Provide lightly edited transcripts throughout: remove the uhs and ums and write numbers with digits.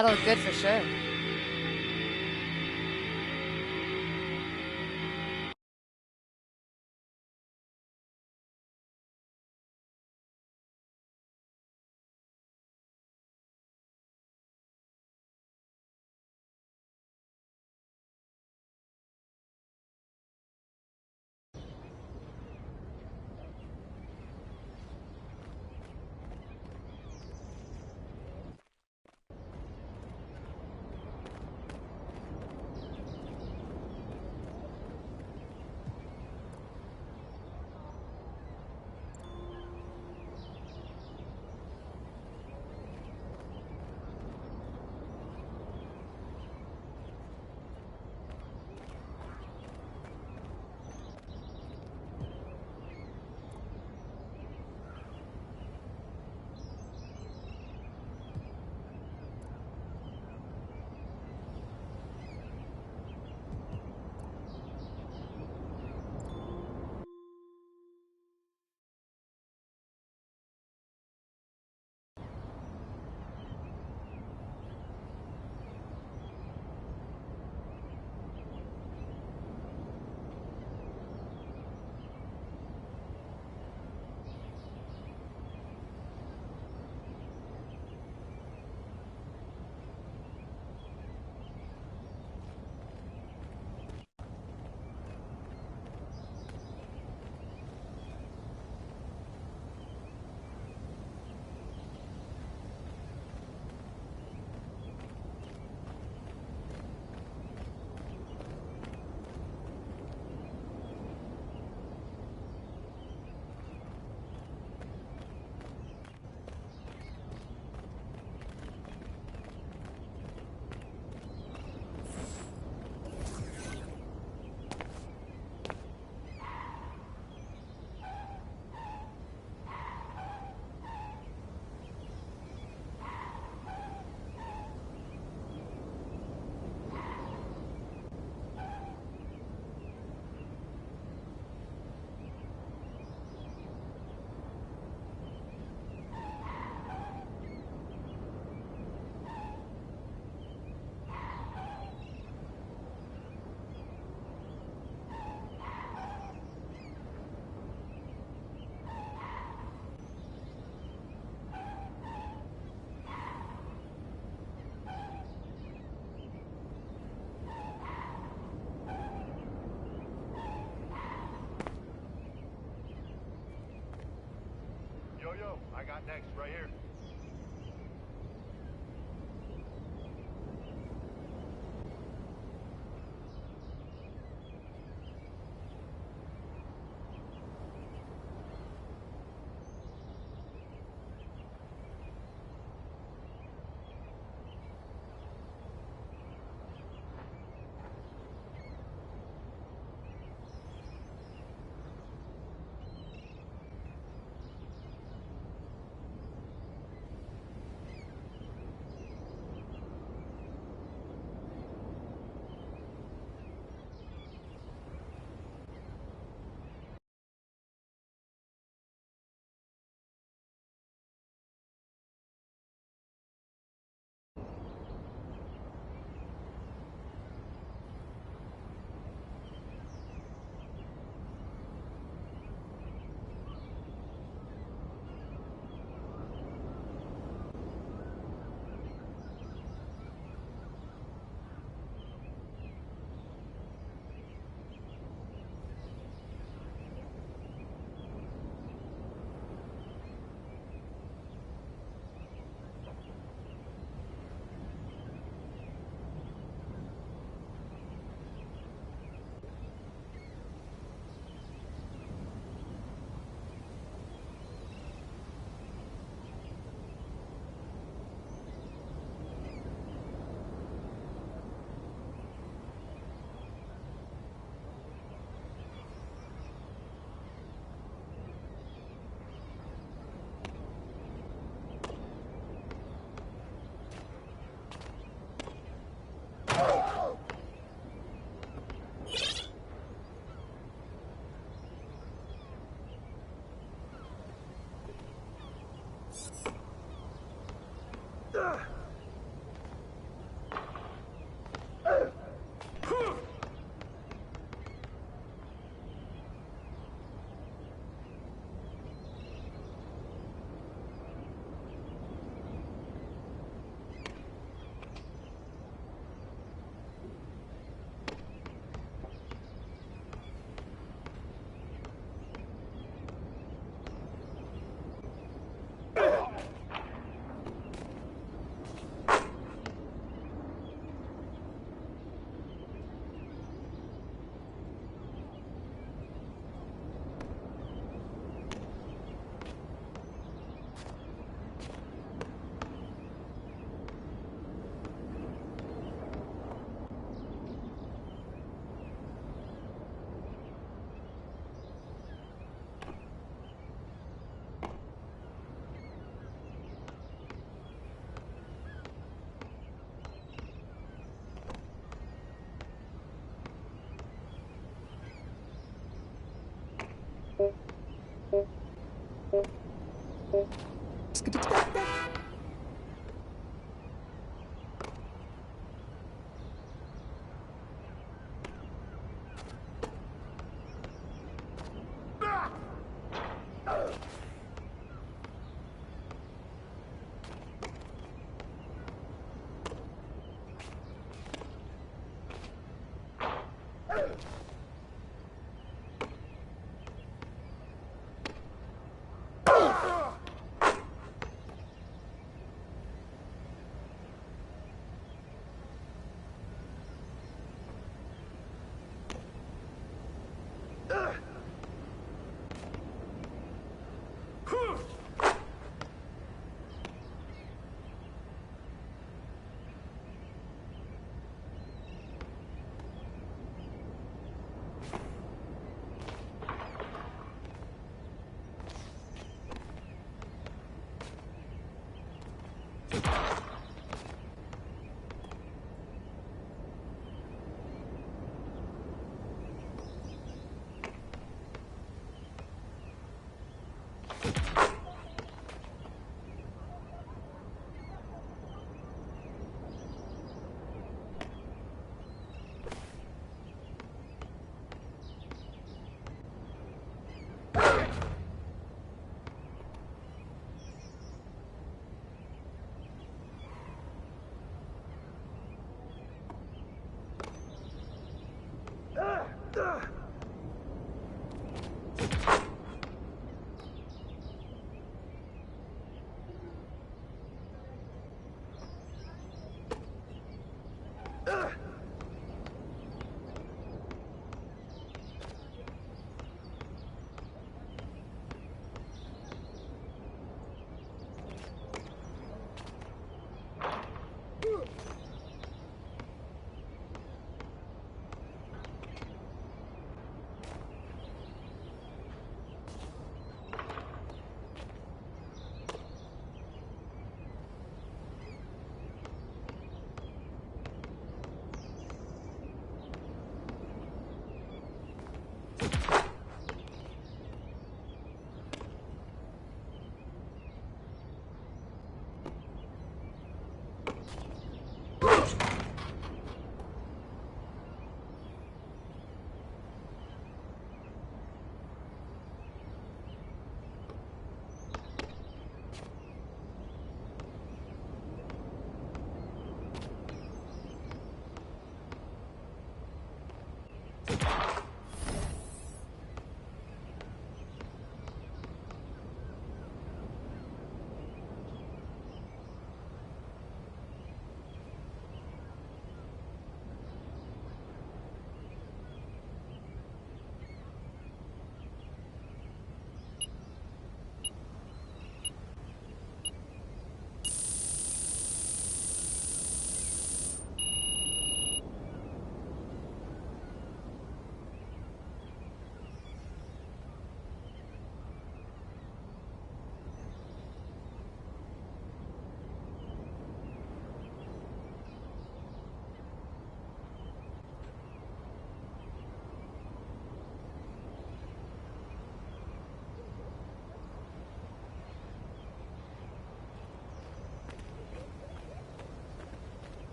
That'll look good for sure. Yo, I got next, right here.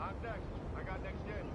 I'm next. I got next gen.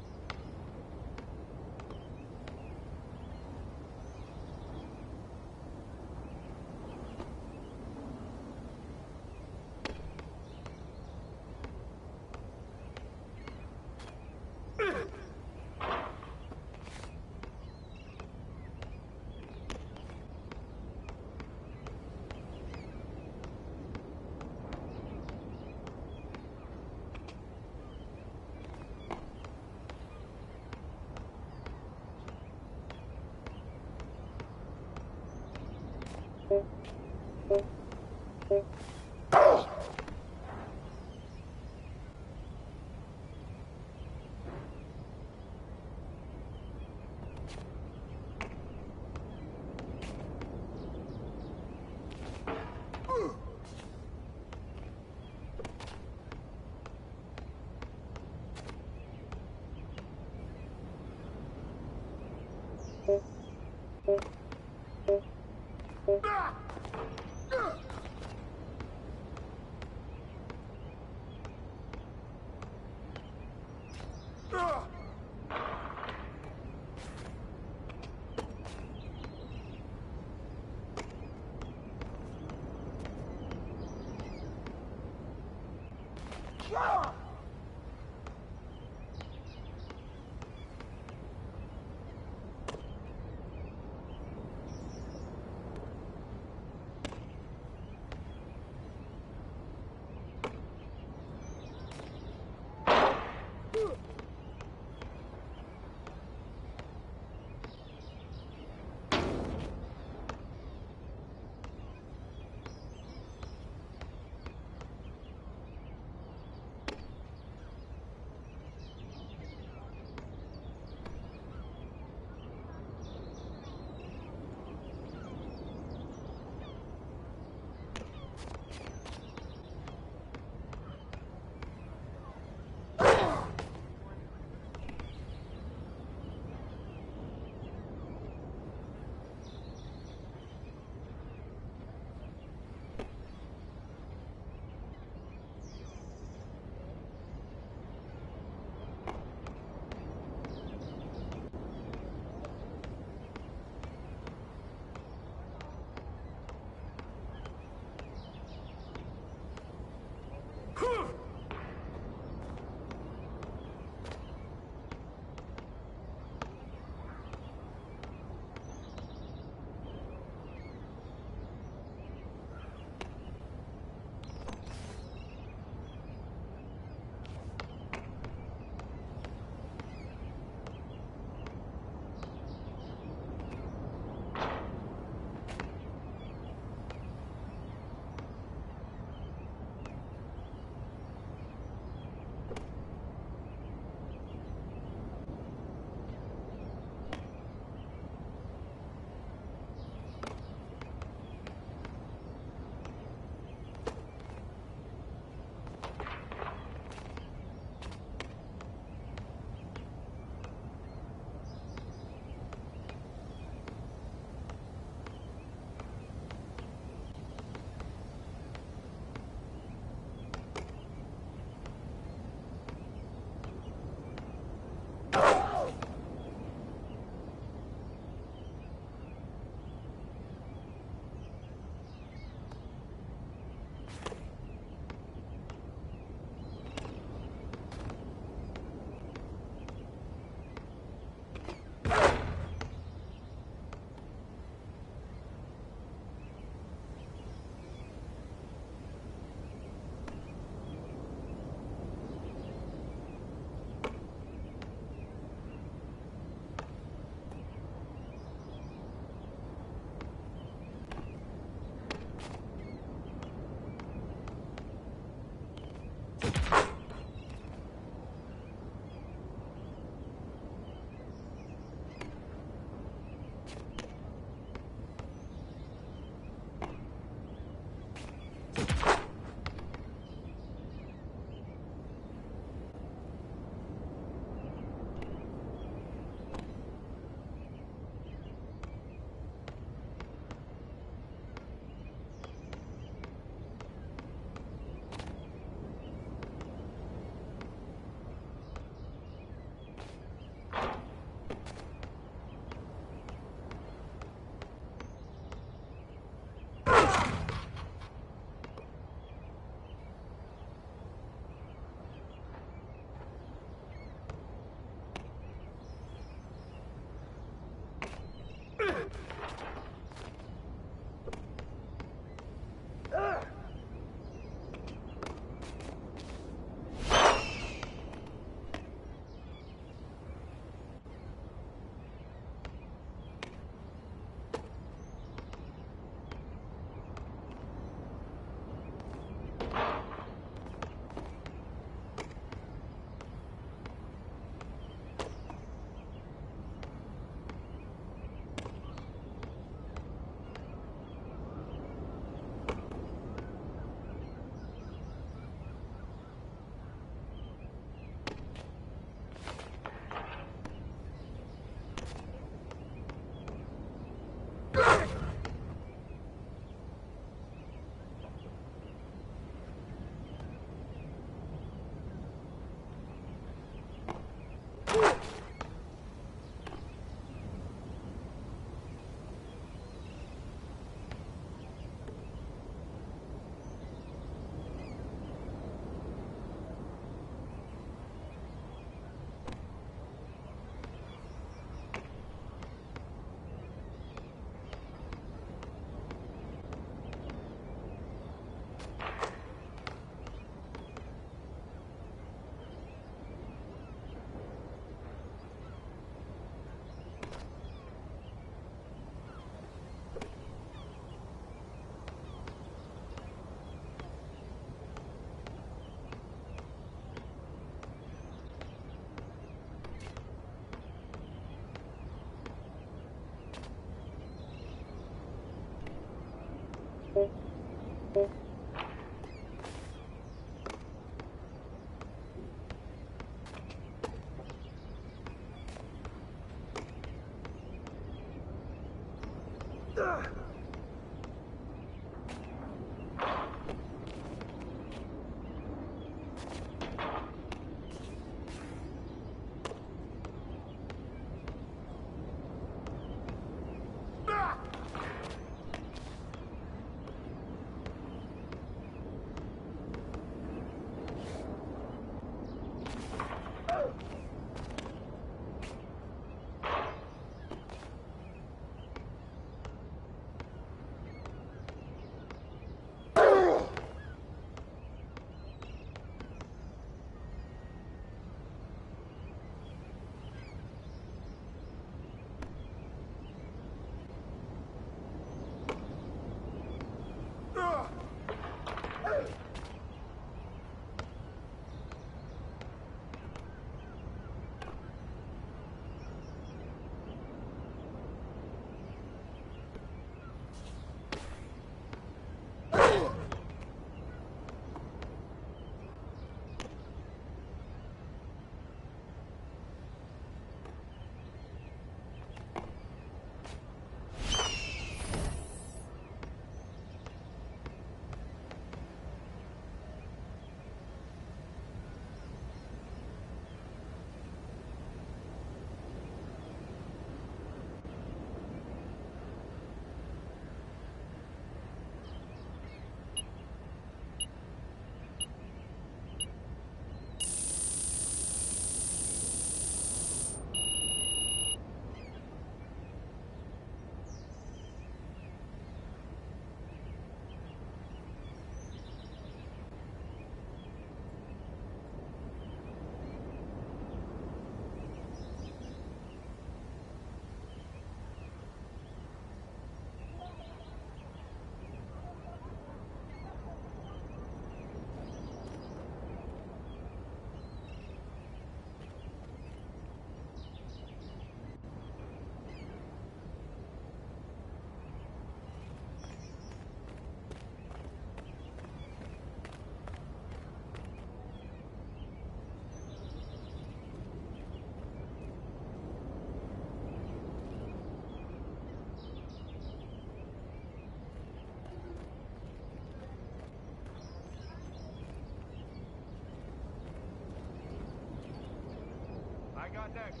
I got next.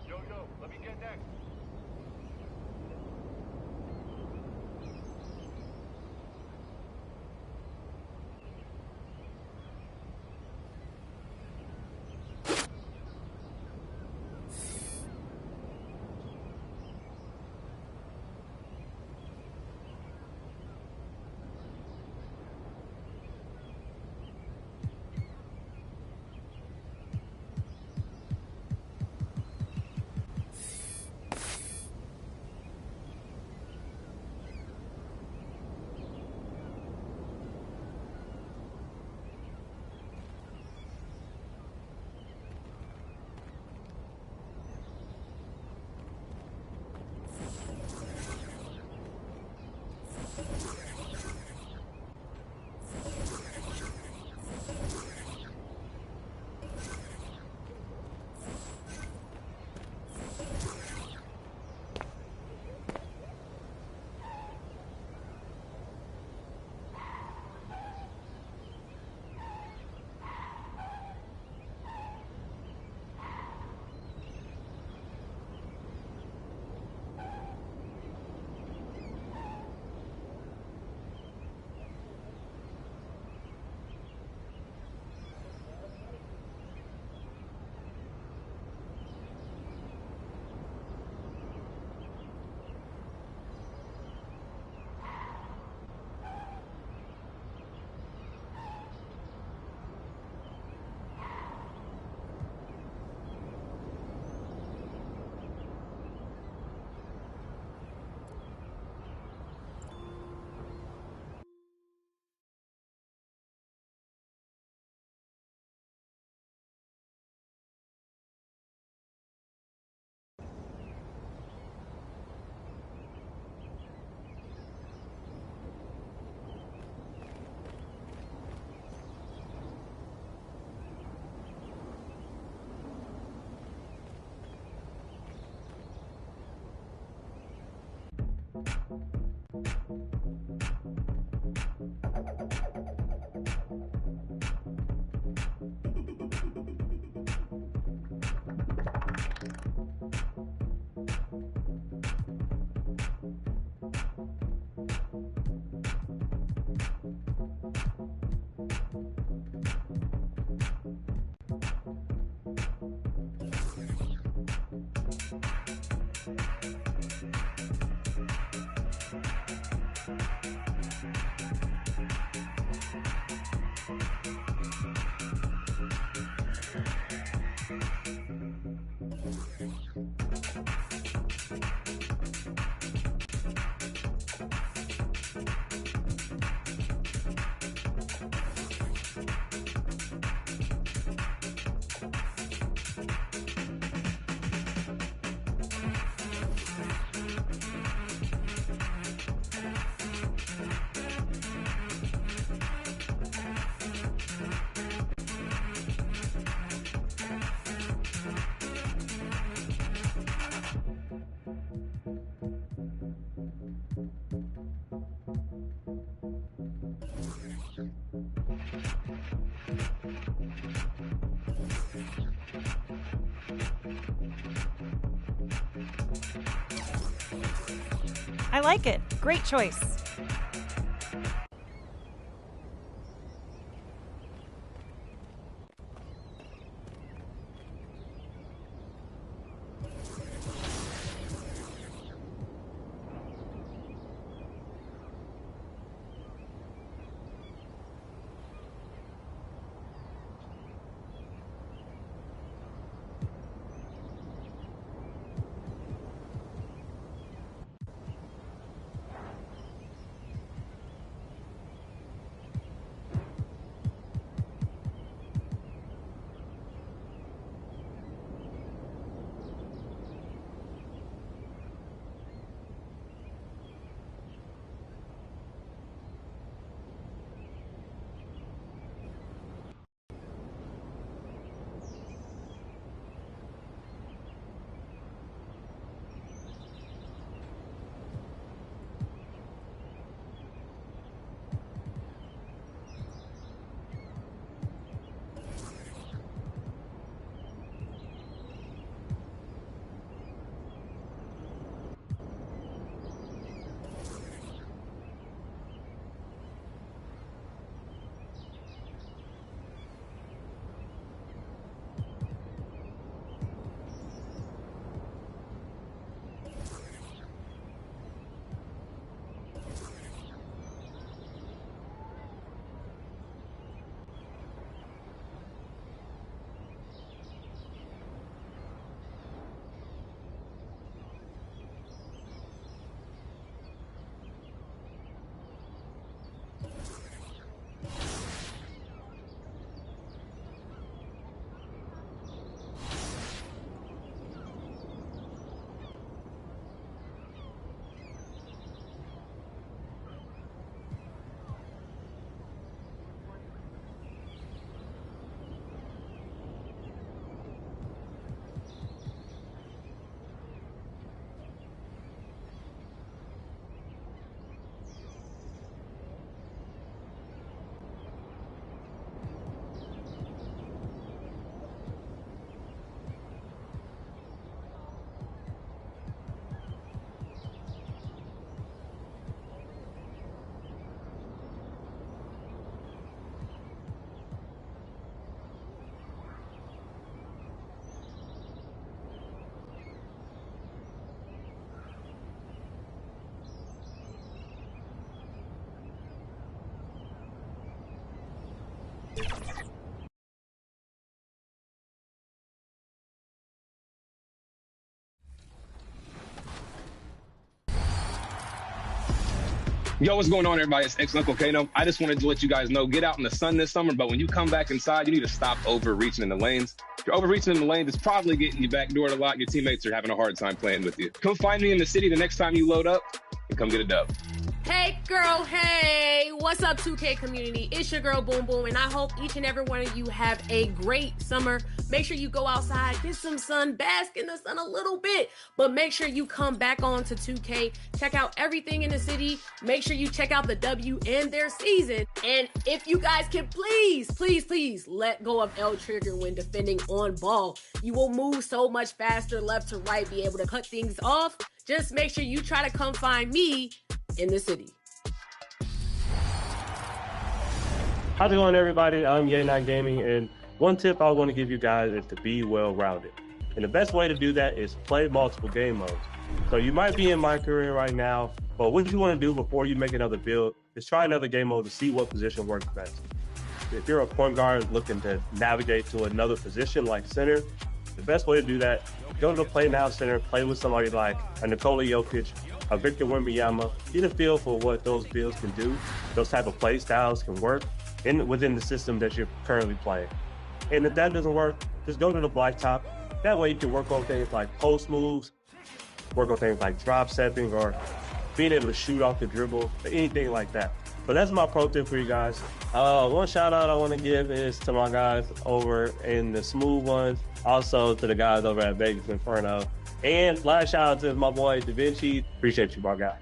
Yo, let me get next. I like it. Great choice. Yo, what's going on, everybody? It's ex-Uncle Kano. I just wanted to let you guys know, get out in the sun this summer, but when you come back inside, you need to stop overreaching in the lanes. If you're overreaching in the lanes, it's probably getting you backdoored a lot. Your teammates are having a hard time playing with you. Come find me in the city the next time you load up and come get a dub. Hey girl, hey, what's up 2K community? It's your girl Boom Boom, and I hope each and every one of you have a great summer. Make sure you go outside, get some sun, bask in the sun a little bit, but make sure you come back on to 2K, check out everything in the city, make sure you check out the W and their season, and if you guys can please let go of L trigger when defending on ball. You will move so much faster left to right, be able to cut things off. Just make sure you try to come find me in the city. How's it going, everybody? I'm Ye9 Gaming, and one tip I want to give you guys is to be well-rounded. And the best way to do that is play multiple game modes. So you might be in my career right now, but what you want to do before you make another build is try another game mode to see what position works best. If you're a point guard looking to navigate to another position like center, the best way to do that, go to the Play Now Center, play with somebody like a Nikola Jokic, a Victor Wembanyama, get a feel for what those builds can do, those type of play styles can work within the system that you're currently playing. And if that doesn't work, just go to the blacktop. That way you can work on things like post moves, work on things like drop stepping, or being able to shoot off the dribble, or anything like that. But that's my pro tip for you guys. One shout out I want to give is to my guys over in the Smooth Ones, also to the guys over at Vegas Inferno. And last shout out to my boy Da Vinci. Appreciate you, my guy.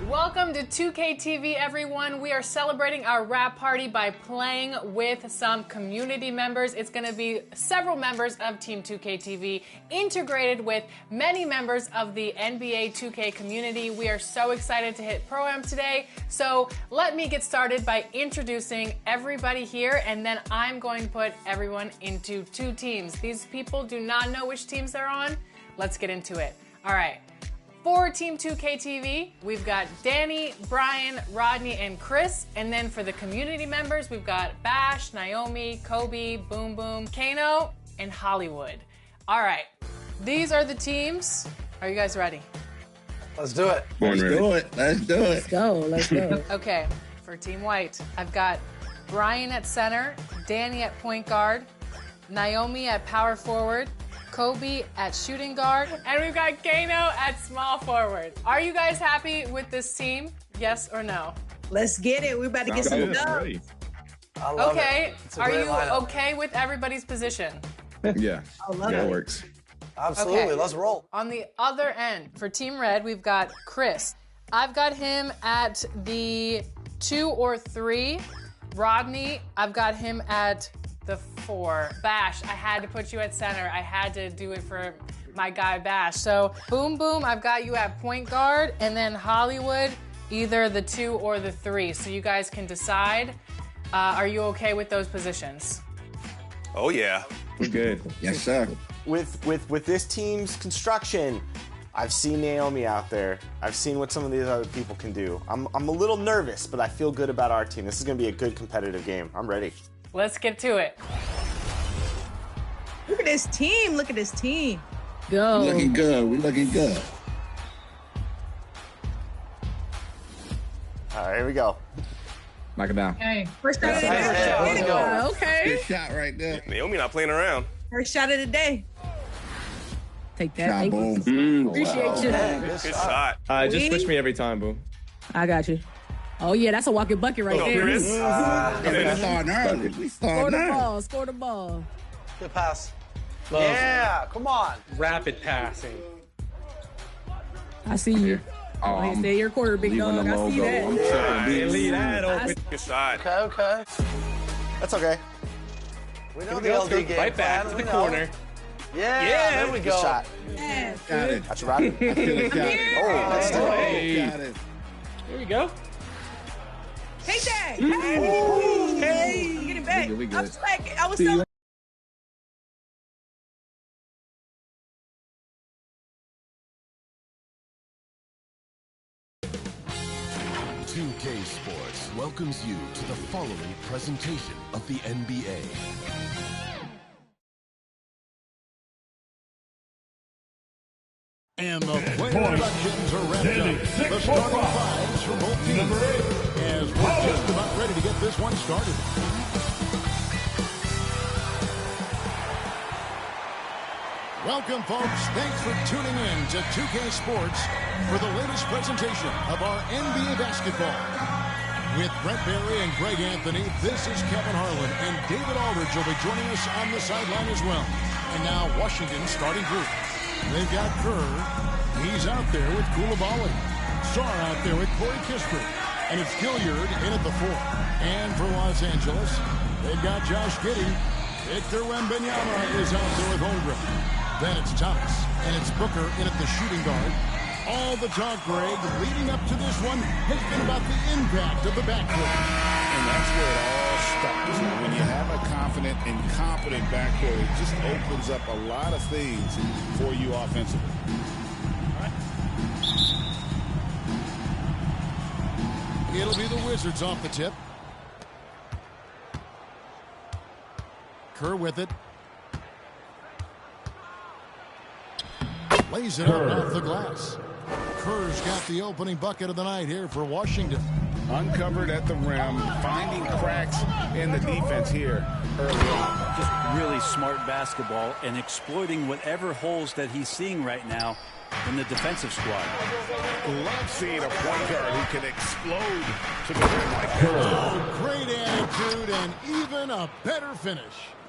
Welcome to 2K TV, everyone. We are celebrating our wrap party by playing with some community members. It's going to be several members of Team 2K TV integrated with many members of the NBA 2K community. We are so excited to hit Pro-Am today. So let me get started by introducing everybody here, and then I'm going to put everyone into two teams. These people do not know which teams they're on. Let's get into it. All right. For Team 2K TV, we've got Danny, Brian, Rodney, and Chris. And then for the community members, we've got Bash, Naomi, Kobe, Boom Boom, Kano, and Hollywood. All right, these are the teams. Are you guys ready? Let's do it. Let's do it. Let's go. Okay, for Team White, I've got Brian at center, Danny at point guard, Naomi at power forward, Kobe at shooting guard, and we've got Kano at small forward. Are you guys happy with this team? Yes or no? Let's get it. We're about to get some dubs. Okay. Are you okay with everybody's position? Yeah. That works. Absolutely. Okay. Let's roll. On the other end, for Team Red, we've got Chris. I've got him at the 2 or 3. Rodney, I've got him at the 4. Bash, I had to put you at center. I had to do it for my guy Bash. So Boom Boom, I've got you at point guard, and then Hollywood, either the 2 or the 3. So you guys can decide. Are you okay with those positions? Oh yeah, We're good. Yes, sir. with this team's construction, I've seen Naomi out there. I've seen what some of these other people can do. I'm a little nervous, but I feel good about our team. This is gonna be a good competitive game. I'm ready. Let's get to it. Look at this team. Look at this team. Go. We're looking good. We're looking good. All right, here we go. Knock it down. Okay. First shot of the Nice. day. Let's go. Okay. Good shot right there. Naomi not playing around. First shot of the day. Take that. Shot, Thank boom. you. Appreciate you. Good shot. Just switch me every time, Boom. I got you. Oh, yeah, that's a walking bucket right Go, there. Chris. We starting early. We Score starting the early. ball. Score the ball. Good pass. Yeah, come on. Rapid passing. I see you. Like I said, your quarter, big dog. I see that. Leave that open. Good shot. Okay. That's okay. We know the LD game. Right back to the corner. Yeah, there we Good go. shot. Yeah. Got it. That's right. I feel it, got it. Oh, that's still. Hey. Got it. Here we go. Take that. Hey. Get it back. We good. I'm slacking. I was See so. you. K Sports welcomes you to the following presentation of the NBA. And the player introductions are wrapped up. The starting fives for both teams. As we're just about ready to get this one started. Welcome, folks. Thanks for tuning in to 2K Sports for the latest presentation of our NBA basketball. With Brent Barry and Greg Anthony, this is Kevin Harlan, and David Aldridge will be joining us on the sideline as well. And now Washington's starting group. They've got Kerr. He's out there with Coulibaly. Sarr out there with Corey Kispert. And it's Gilliard in at the 4. And for Los Angeles, they've got Josh Giddey. Victor Wembanyama is out there with Holmgren. Then it's Thomas. And it's Booker in at the shooting guard. All the talk, Greg, leading up to this one has been about the impact of the backcourt. And that's where it all starts. When you have a confident and competent backcourt, it just opens up a lot of things for you offensively. It'll be the Wizards off the tip. Kerr with it. Lays it out off the glass. Kerr's got the opening bucket of the night here for Washington. Uncovered at the rim, finding cracks in the defense here early on. Just really smart basketball and exploiting whatever holes that he's seeing right now in the defensive squad. Love seeing a point guard who can explode to the rim like that. Oh, great attitude and even a better finish.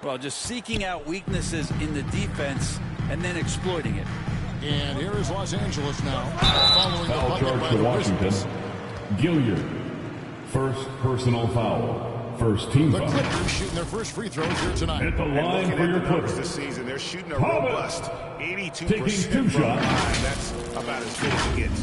Well, just seeking out weaknesses in the defense and then exploiting it. And here is Los Angeles now, following the Foul bucket charge by to the Washington. Wizards. Gilliard. First personal foul. First team The foul. Clippers shooting their first free throws here tonight. At the line for your Clippers this season, they're shooting a Thomas. robust 82% Taking 2 from the shots. line. That's about as good as it gets.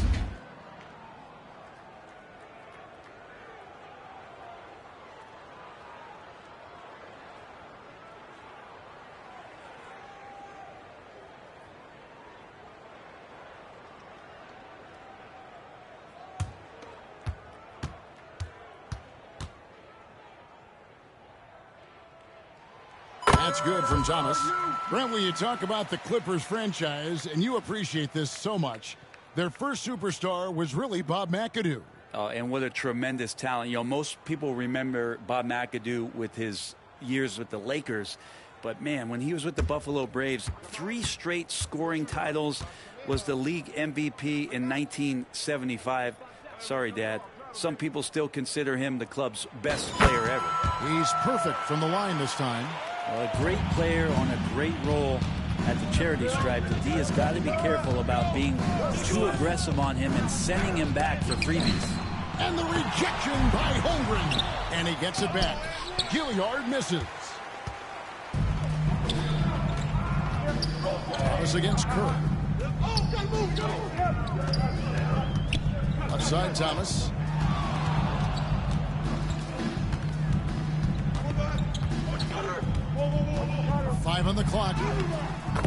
That's good from Thomas. Brent, when you talk about the Clippers franchise, and you appreciate this so much, their first superstar was really Bob McAdoo. And what a tremendous talent. You know, most people remember Bob McAdoo with his years with the Lakers. But, man, when he was with the Buffalo Braves, 3 straight scoring titles, was the league MVP in 1975. Sorry, Dad. Some people still consider him the club's best player ever. He's perfect from the line this time. Well, a great player on a great role at the charity stripe. The D has got to be careful about being too aggressive on him and sending him back for freebies. And the rejection by Holmgren. And he gets it back. Gilliard misses. Thomas against Kerr. Left side, Thomas. Five on the clock.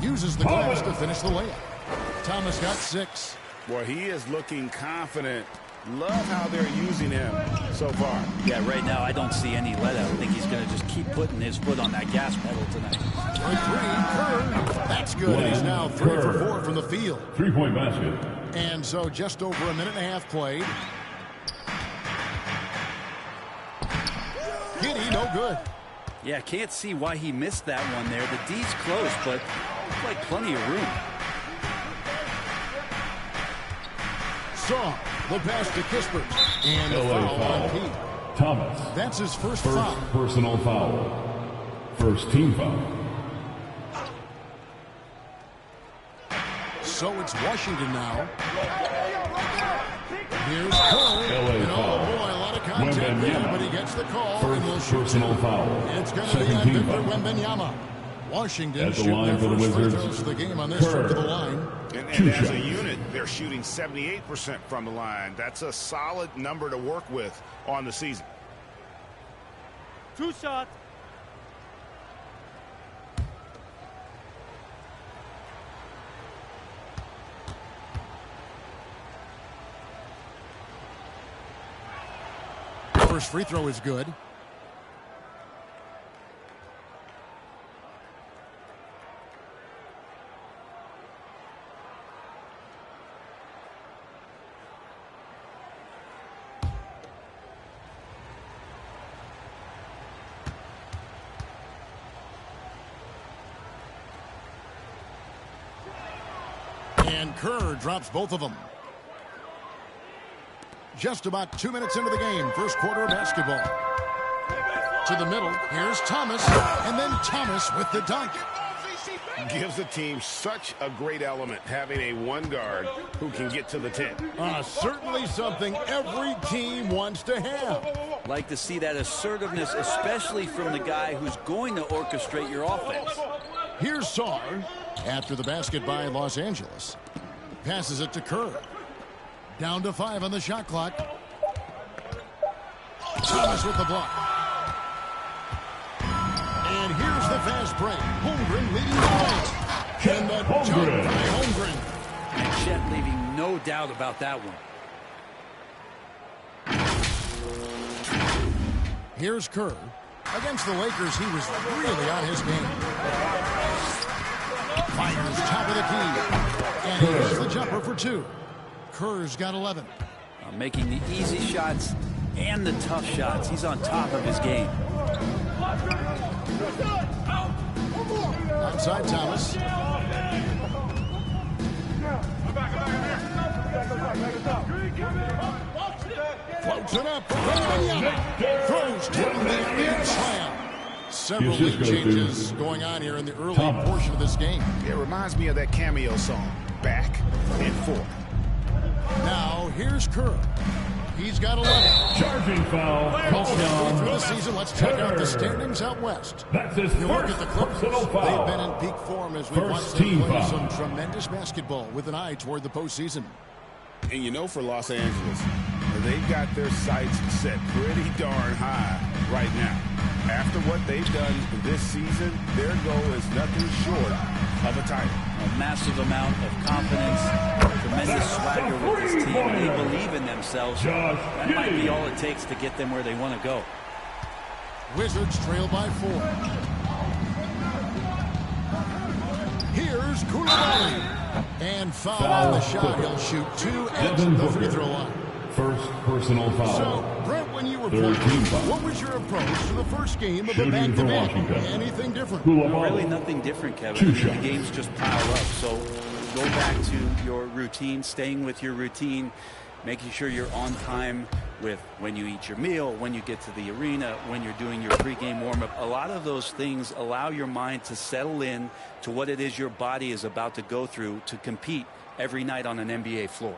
Uses the glass to finish the layup. Thomas got 6. Boy, he is looking confident. Love how they're using him so far. Yeah, right now I don't see any let up. I think he's going to just keep putting his foot on that gas pedal tonight. For 3, Kerr. That's good. He's now 3 for 4 from the field. 3-point basket. And so just over a minute and a half played. Giddey, no good. Yeah, can't see why he missed that one there. The D's close, but looks like plenty of room. Saw the pass to Kispert. And the foul on Pete. Thomas. That's his first First foul. personal foul. First team foul. So it's Washington now. Here's Cole. And oh boy, a lot of contact there, but he gets the call. First personal foul. It's going to be Second on team Victor foul. Wembanyama. Washington At the shooting line their for the first free Wizards, throws of the game on this trip to the line. And Two as a shots. unit, they're shooting 78% from the line. That's a solid number to work with on the season. 2 shots. First free throw is good. And Kerr drops both of them. Just about 2 minutes into the game, first quarter of basketball. To the middle, here's Thomas, and then Thomas with the dunk. Gives the team such a great element, having a one guard who can get to the 10. Certainly something every team wants to have. Like to see that assertiveness, especially from the guy who's going to orchestrate your offense. Here's Sarr after the basket by Los Angeles. Passes it to Kerr. Down to 5 on the shot clock. Thomas with the block. And here's the fast break. Holmgren leading the way. And the jump by Holmgren. And Chet leaving no doubt about that one. Here's Kerr. Against the Lakers, he was really on his game. Fires top of the key. And he hits the jumper for 2. Kerr's got 11. Making the easy shots and the tough shots. He's on top of his game. Outside Thomas. Floats it up. Throws down the end slam. Several big changes going on here in the early portion of this game. It reminds me of that Cameo song, Back and Forth. Now, here's Kerr. He's got 11. Charging foul. Called on. Through the season, let's check out the standings out west. That's his You look first at the Clippers. personal foul. They've been in peak form as we watch First them team play foul. some tremendous basketball with an eye toward the postseason. And you know, for Los Angeles, they've got their sights set pretty darn high right now. After what they've done this season, their goal is nothing short of a title. A massive amount of confidence, tremendous swagger with this team. They believe in themselves. That might be all it takes to get them where they want to go. Wizards trail by 4. Here's Koulibaly. And foul on the shot. He'll shoot 2 at the free throw line. First personal foul. So, Brent, when you were Third playing, team foul. what was your approach to the first game of the Shooting for back-to-back? Washington. Anything different? Really nothing different, Kevin. Two The shots. games just pile up. So go back to your routine, staying with your routine, making sure you're on time with when you eat your meal, when you get to the arena, when you're doing your pregame warm-up. A lot of those things allow your mind to settle in to what it is your body is about to go through to compete every night on an NBA floor.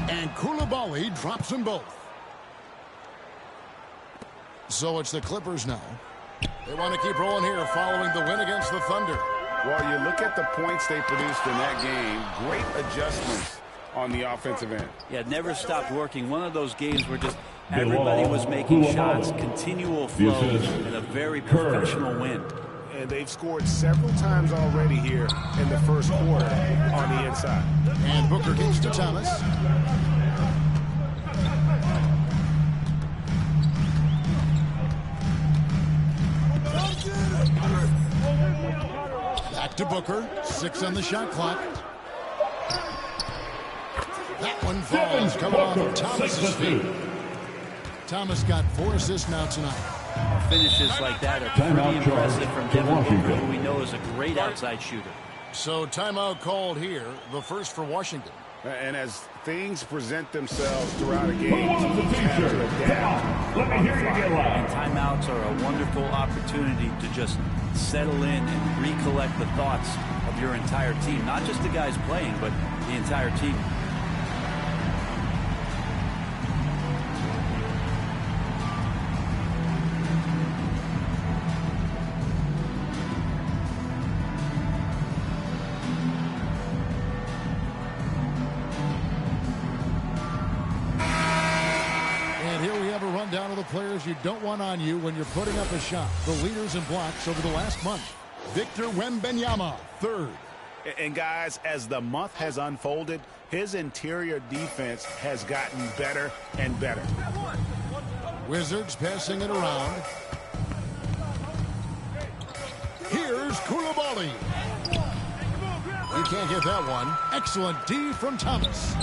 And Koulibaly drops them both. So it's the Clippers now. They want to keep rolling here following the win against the Thunder. Well, you look at the points they produced in that game. Great adjustments on the offensive end. Yeah, it never stopped working. One of those games where just everybody was making shots, continual flow, and a very professional win. And they've scored several times already here in the first quarter on the inside. And Booker gets to Thomas. Back to Booker. 6 on the shot clock. That one falls coming off of Thomas's feet. Thomas got 4 assists now tonight. Finishes like that are pretty impressive from Devin Booker, who we know is a great outside shooter. So timeout called here, the first for Washington. And as things present themselves throughout a game, teams have to adapt. Let me hear you get loud. And timeouts are a wonderful opportunity to just settle in and recollect the thoughts of your entire team. Not just the guys playing, but the entire team. Down to the players you don't want on you when you're putting up a shot. The leaders in blocks over the last month. Victor Wembanyama, 3rd. And guys, as the month has unfolded, his interior defense has gotten better and better. Wizards passing it around. Here's Koulibaly. He can't get that one. Excellent D from Thomas.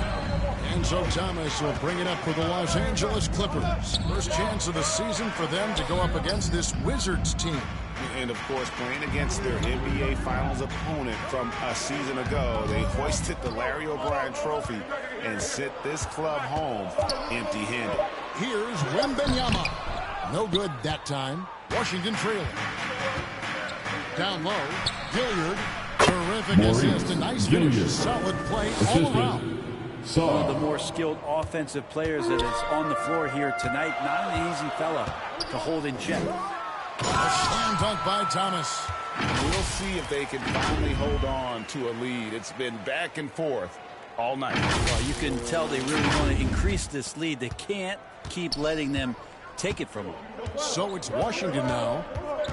And so Thomas will bring it up for the Los Angeles Clippers. First chance of the season for them to go up against this Wizards team. And, of course, playing against their NBA Finals opponent from a season ago, they hoisted the Larry O'Brien Trophy and sent this club home empty-handed. Here's Wembanyama. No good that time. Washington trailing. Down low, Gilliard. Terrific assist, a nice finish, solid play all around. One of the more skilled offensive players that is on the floor here tonight. Not an easy fella to hold in check. A slam dunk by Thomas. We'll see if they can finally hold on to a lead. It's been back and forth all night. Well, you can tell they really want to increase this lead. They can't keep letting them take it from them. So it's Washington now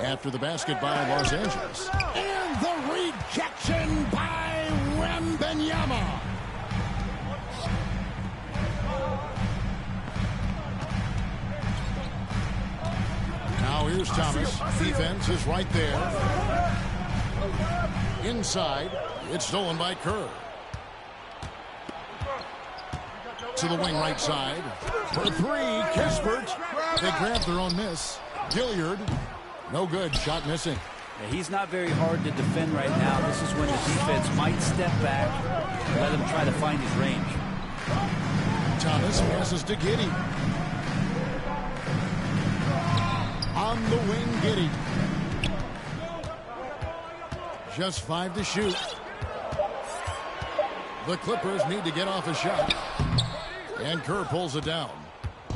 after the basket by Los Angeles. And the rejection by Wembanyama. Now here's Thomas. Defense is right there. Inside. It's stolen by Kerr. To the wing right side. For three, Kispert. They grab their own miss. Gilliard. No good. Shot missing. Yeah, he's not very hard to defend right now. This is when the defense might step back and let him try to find his range. Thomas passes to Giddey. On the wing, Giddey. Just 5 to shoot. The Clippers need to get off a shot. And Kerr pulls it down.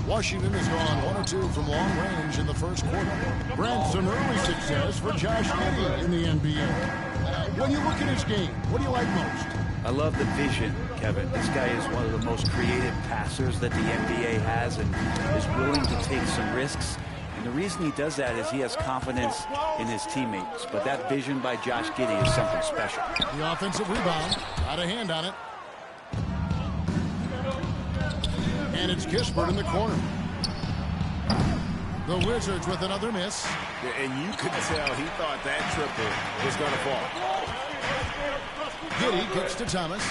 Washington has gone 1 or 2 from long range in the first quarter. Brent, some early success for Josh Giddey in the NBA. When you look at his game, what do you like most? I love the vision, Kevin. This guy is one of the most creative passers that the NBA has and is willing to take some risks. And the reason he does that is he has confidence in his teammates. But that vision by Josh Giddey is something special. The offensive rebound. Got a hand on it. And it's Kispert in the corner. The Wizards with another miss. And you could tell he thought that triple was going to fall. Giddey kicks to Thomas.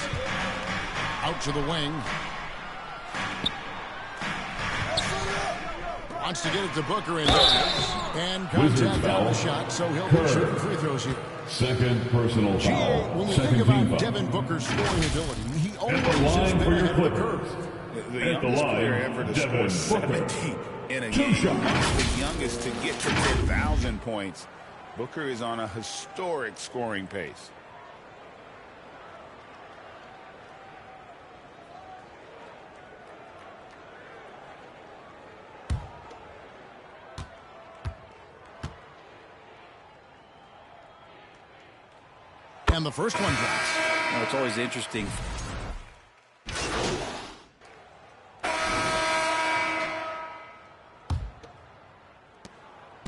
Out to the wing. Wants to get it to Booker and does. And contact on the shot, so he'll be shooting free throws here. Second personal foul. When you Second think about foul. Devin Booker's scoring ability, he always At the line for your Clippers. The At the youngest player line, ever to Devin score Booker. 70 in a 2 game. shots. The youngest to get to 10,000 points. Booker is on a historic scoring pace. And the first one drops. You know, it's always interesting.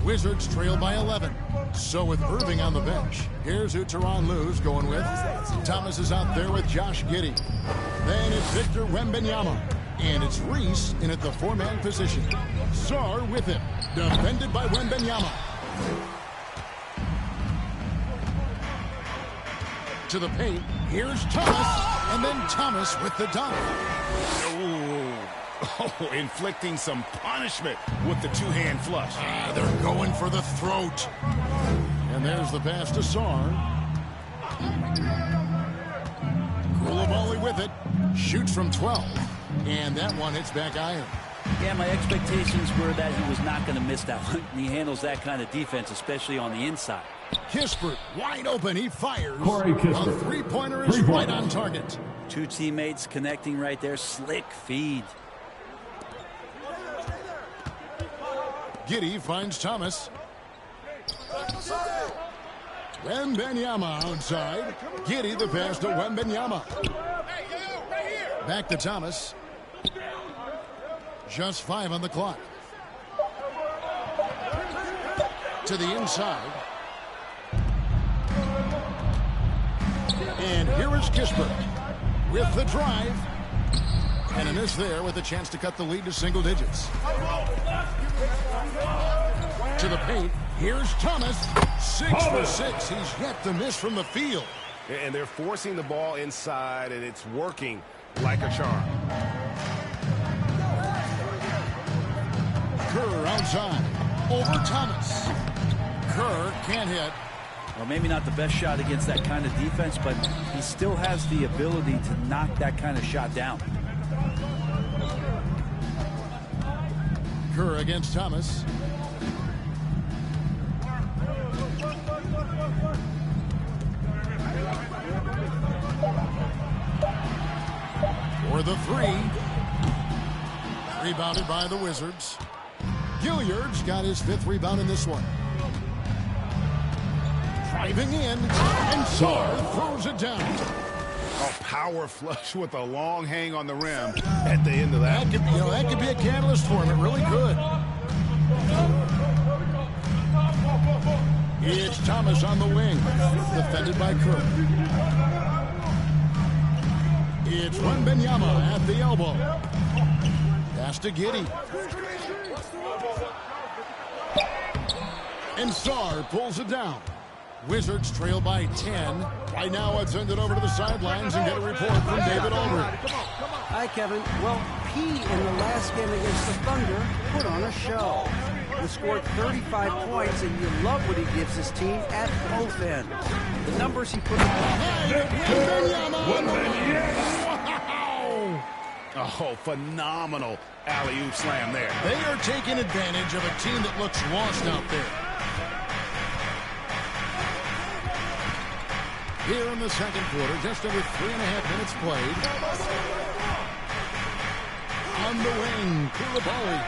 Wizards trail by 11. So with Irving on the bench, here's who Tyronn Lue's going with. Thomas is out there with Josh Giddey. Then it's Victor Wembanyama. And it's Reese in at the 4-man position. Sarr with him. Defended by Wembanyama. To the paint. Here's Thomas. And then Thomas with the dunk. Oh, inflicting some punishment with the two-hand flush. They're going for the throat. And there's the pass to Sarr. Koulibaly with it. Shoots from 12. And that one hits back iron. Yeah, my expectations were that he was not going to miss that one. He handles that kind of defense, especially on the inside. Kispert wide open. He fires. Corey Kispert. A three-pointer is right on target. Two teammates connecting right there. Slick feed. Giddey finds Thomas. Wembanyama outside. Giddey the pass to Wembanyama. Back to Thomas. Just 5 on the clock. To the inside. And here is Kispert with the drive. And a miss there with a chance to cut the lead to single digits. To the paint. Here's Thomas. 6 for 6. He's yet to miss from the field. And they're forcing the ball inside, and it's working like a charm. Kerr outside. Over Thomas. Kerr can't hit. Well, maybe not the best shot against that kind of defense, but he still has the ability to knock that kind of shot down. Kerr against Thomas. For the three. Rebounded by the Wizards. Gilliard's got his 5th rebound in this one. Driving in, and Sarr throws it down. A power flush with a long hang on the rim at the end of that. That could be a catalyst for him. It really could. It's Thomas on the wing, defended by Kerr. It's Wembanyama at the elbow. Pass to Giddey. And Sarr pulls it down. Wizards trail by 10. Right now, let's send it over to the sidelines and get a report from David Aldridge. Hi, Kevin. Well, P in the last game against the Thunder put on a show. He scored 35 points, and you love what he gives his team at both ends. The numbers he put Oh, phenomenal alley-oop slam there. They are taking advantage of a team that looks lost out there. Here in the second quarter, just over 3.5 minutes played. On the wing, Koulibaly.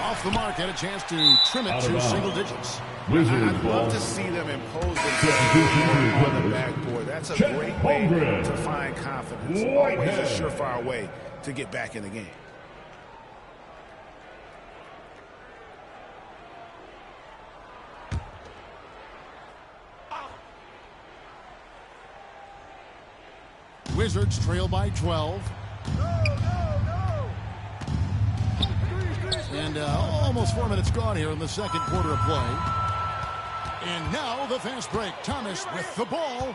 Off the mark, had a chance to trim it to single digits. I'd love to see them impose themselves on the backboard. That's a great way to find confidence. Always a surefire way to get back in the game. Wizards trail by 12. And almost 4 minutes gone here in the second quarter of play. And now the fast break. Thomas with the ball.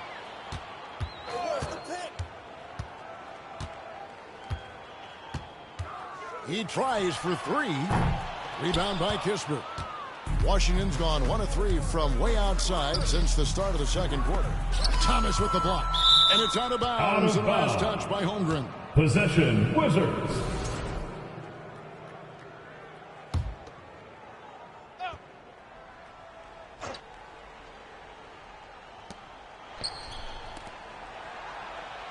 He tries for 3. Rebound by Kispert. Washington's gone 1 of 3 from way outside since the start of the second quarter. Thomas with the block. And it's out of bounds. And last touch by Holmgren. Possession, Wizards.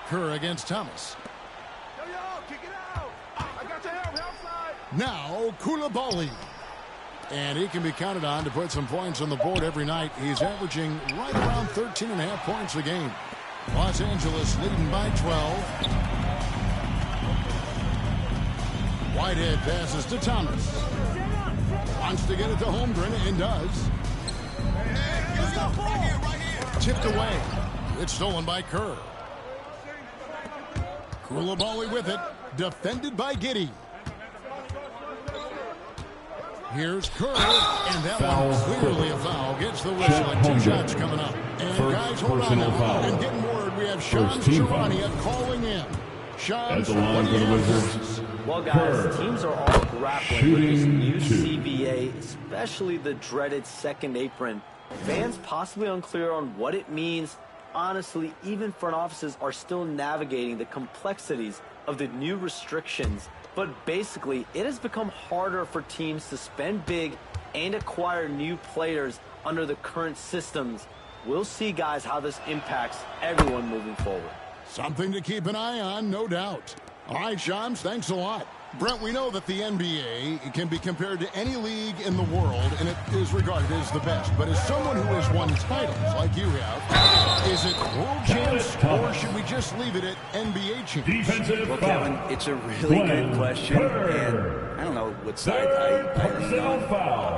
Kerr against Thomas. Kick it out. I got your help outside. Now Koulibaly. And he can be counted on to put some points on the board every night. He's averaging right around 13.5 points a game. Los Angeles leading by 12. Whitehead passes to Thomas. Wants to get it to Holmgren and does. Tipped away. It's stolen by Kerr. Koulibaly with it. Defended by Giddey. Here's Kerr, and that one clearly a foul. Gets the whistle and 2 shots coming up. And guys, hold on now. I'm getting word we have Sean Charania calling in. Sean, at the line for the Wizards. Well, guys, teams are all grappling with this new CBA, especially the dreaded second apron. Fans possibly unclear on what it means. Honestly, even front offices are still navigating the complexities of the new restrictions. But basically, it has become harder for teams to spend big and acquire new players under the current systems. We'll see, guys, how this impacts everyone moving forward. Something to keep an eye on, no doubt. All right, Shams, thanks a lot. Brent, we know that the NBA can be compared to any league in the world, and it is regarded as the best. But as someone who has won titles like you have, is it world champs, or should we just leave it at NBA champs? Well, Kevin, it's a really good question, and I don't know what side I lean on.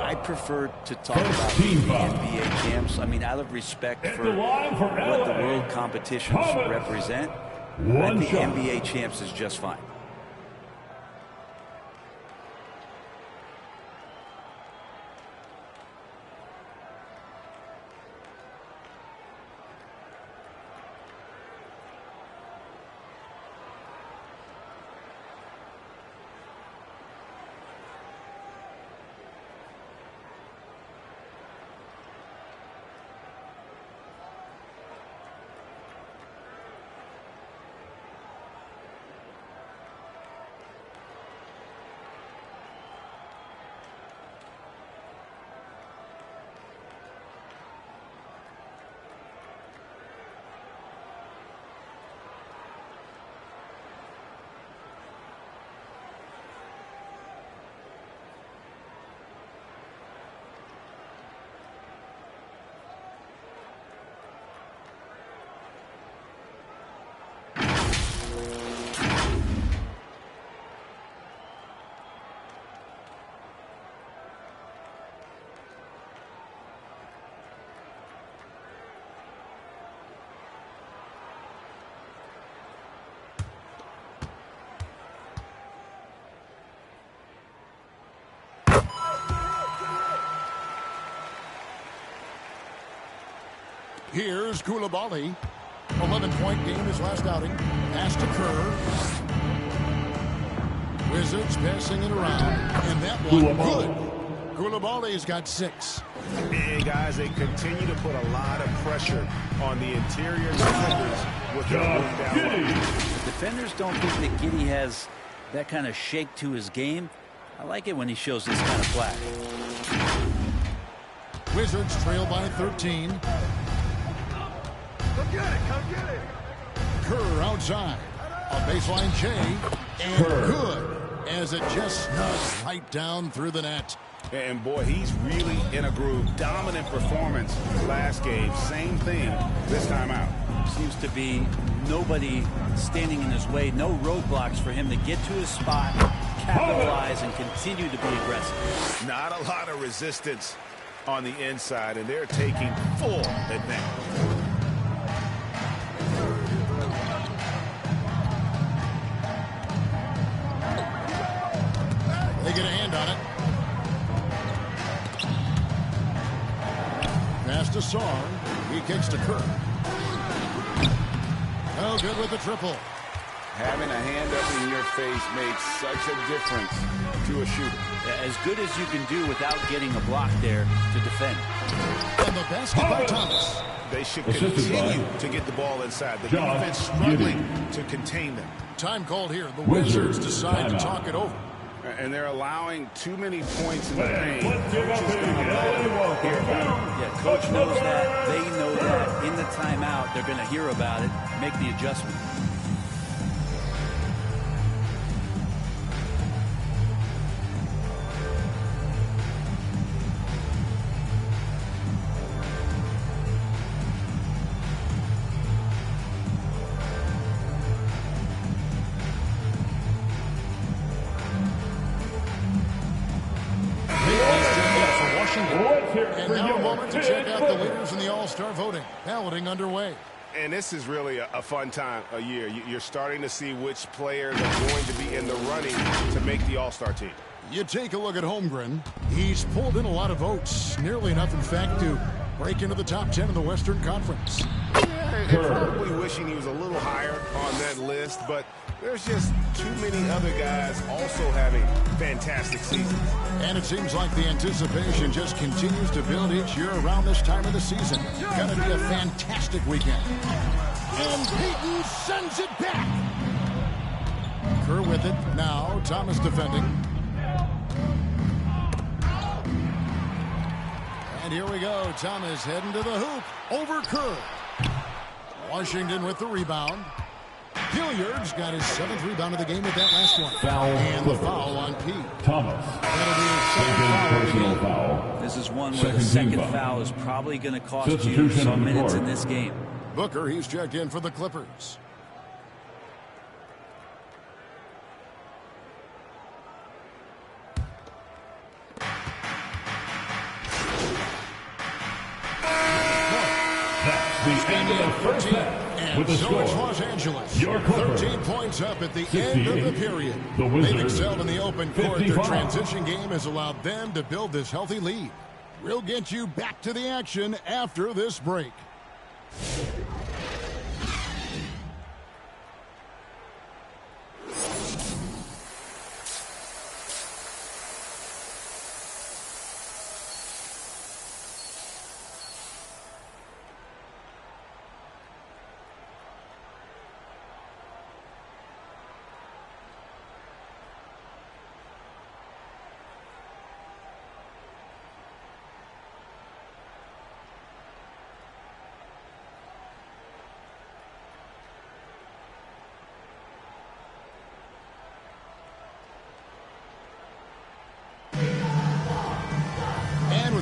I prefer to talk about the NBA champs. I mean, out of respect for what the world competitions represent, I think NBA champs is just fine. Here's Koulibaly. 11-point game his last outing. Pass to Kerr. Wizards passing it around. And that one good. Koulibaly's got 6. And guys, they continue to put a lot of pressure on the interior defenders with their down. The defenders don't think that Giddey has that kind of shake to his game. I like it when he shows this kind of flash. Wizards trail by 13. Come get it, come get it. Kerr outside. A baseline J. And good. As it just snugs right down through the net. And boy, he's really in a groove. Dominant performance last game. Same thing this time out. Seems to be nobody standing in his way. No roadblocks for him to get to his spot, capitalize, and continue to be aggressive. Not a lot of resistance on the inside, and they're taking full advantage. They get a hand on it. Pass to Sarr. He kicks to Kerr. Oh, good with the triple. Having a hand up in your face makes such a difference to a shooter. As good as you can do without getting a block there to defend. And the basket by Thomas. They should continue to get the ball inside. The defense struggling to contain them. Time called here. The Wizards decide to talk it over. And they're allowing too many points in the paint. Yeah, coach knows that. They know that. In the timeout, they're going to hear about it, make the adjustment. And now a moment to check out the leaders in the All-Star voting. Balloting underway. And this is really a fun time of year. You're starting to see which players are going to be in the running to make the All-Star team. You take a look at Holmgren. He's pulled in a lot of votes. Nearly enough, in fact, to break into the top 10 in the Western Conference. Yeah, probably wishing he was a little higher on that list, but there's just too many other guys also having fantastic seasons. And it seems like the anticipation just continues to build each year around this time of the season. Gonna be a fantastic weekend. And Peyton sends it back. Kerr with it. Now Thomas defending. And here we go. Thomas heading to the hoop. Over Kerr. Washington with the rebound. Hilliard's got his 7th rebound of the game with that last one. And the foul on P. Thomas. That'll be his second personal foul. This is one where the second foul is probably going to cost you some minutes in this game. Booker, he's checked in for the Clippers. That's the end of the first half. With the score, Los Angeles, your Clippers, 13 points up at the end of the period. They've excelled in the open court. 55. Their transition game has allowed them to build this healthy lead. We'll get you back to the action after this break.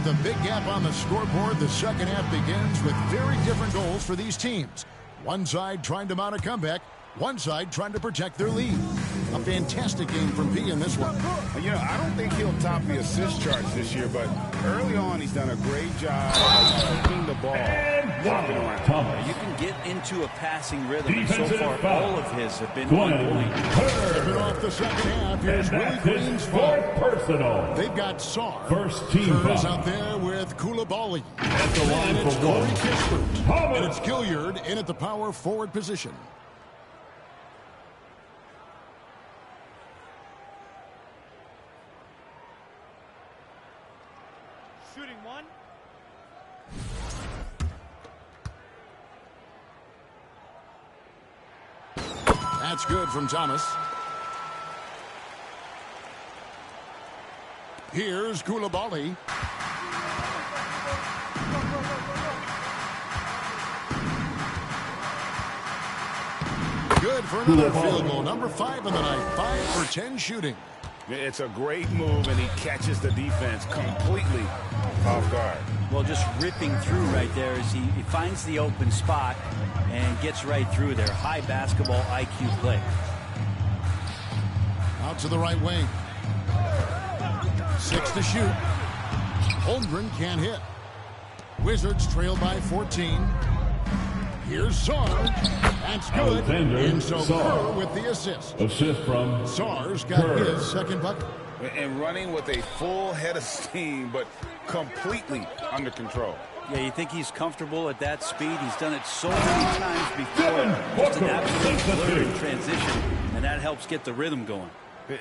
The big gap on the scoreboard. The second half begins with very different goals for these teams. One side trying to mount a comeback, one side trying to protect their lead. A fantastic game from P in this one. You know, I don't think he'll top the assist charts this year, but early on he's done a great job of keeping the ball popping around. You can get into a passing rhythm, and so far all of his have been on point. Stepping off the second half, here's Willie Green's fault. Personal. They've got Sarr. First team Kerr's foul. out there with Koulibaly. Koulibaly. At the line And it's for Corey one, Kispert. Thomas. And it's Gilliard in at the power forward position. Shooting one. That's good from Thomas. Here's Koulibaly. Good for another field goal. Number 5 in the night. 5 for 10 shooting. It's a great move, and he catches the defense completely off guard. Well, just ripping through right there as he finds the open spot and gets right through there. High basketball IQ play. Out to the right wing. 6 to shoot. Holmgren can't hit. Wizards trail by 14. Here's Sarr. That's good. Alexander And so Sarr. Kerr with the assist. Assist from Sarr's got Kerr. his second bucket. And running with a full head of steam, but completely under control. Yeah, you think he's comfortable at that speed? He's done it so many times before. Just an absolute blur in transition, and that helps get the rhythm going.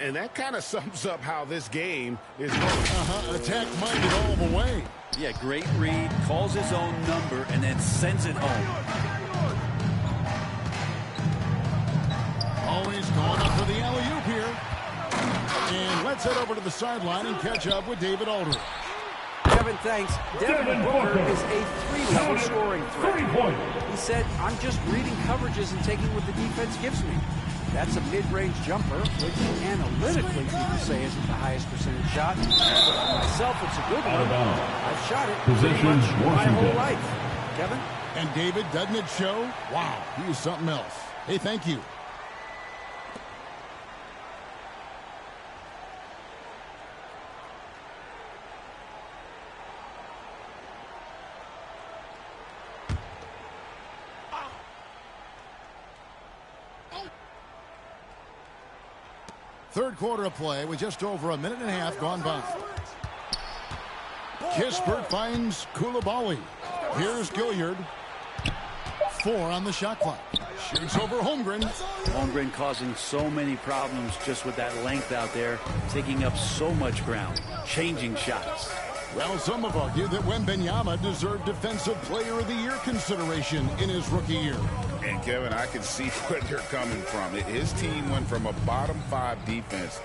And that kind of sums up how this game is going. Attack-minded all the way. Yeah, great read, calls his own number, and then sends it home. Always going up for the alley-oop here. And let's head over to the sideline and catch up with David Aldridge. Kevin, thanks. Devin Booker is a 3-level scoring threat. He said, I'm just reading coverages and taking what the defense gives me. That's a mid-range jumper, which analytically people say isn't the highest percentage shot. But for myself, it's a good one. I've shot it pretty Possession, much my whole Washington. life. Kevin? And David, doesn't it show? Wow, he is something else. Hey, thank you. Third quarter of play with just over a minute and a half gone by. Kispert finds Koulibaly. Here's Gilliard. 4 on the shot clock. Shoots over Holmgren. Holmgren causing so many problems just with that length out there, taking up so much ground, changing shots. Well, some have argued that Wembanyama deserved Defensive Player of the Year consideration in his rookie year. And Kevin, I can see where they're coming from. His team went from a bottom 5 defense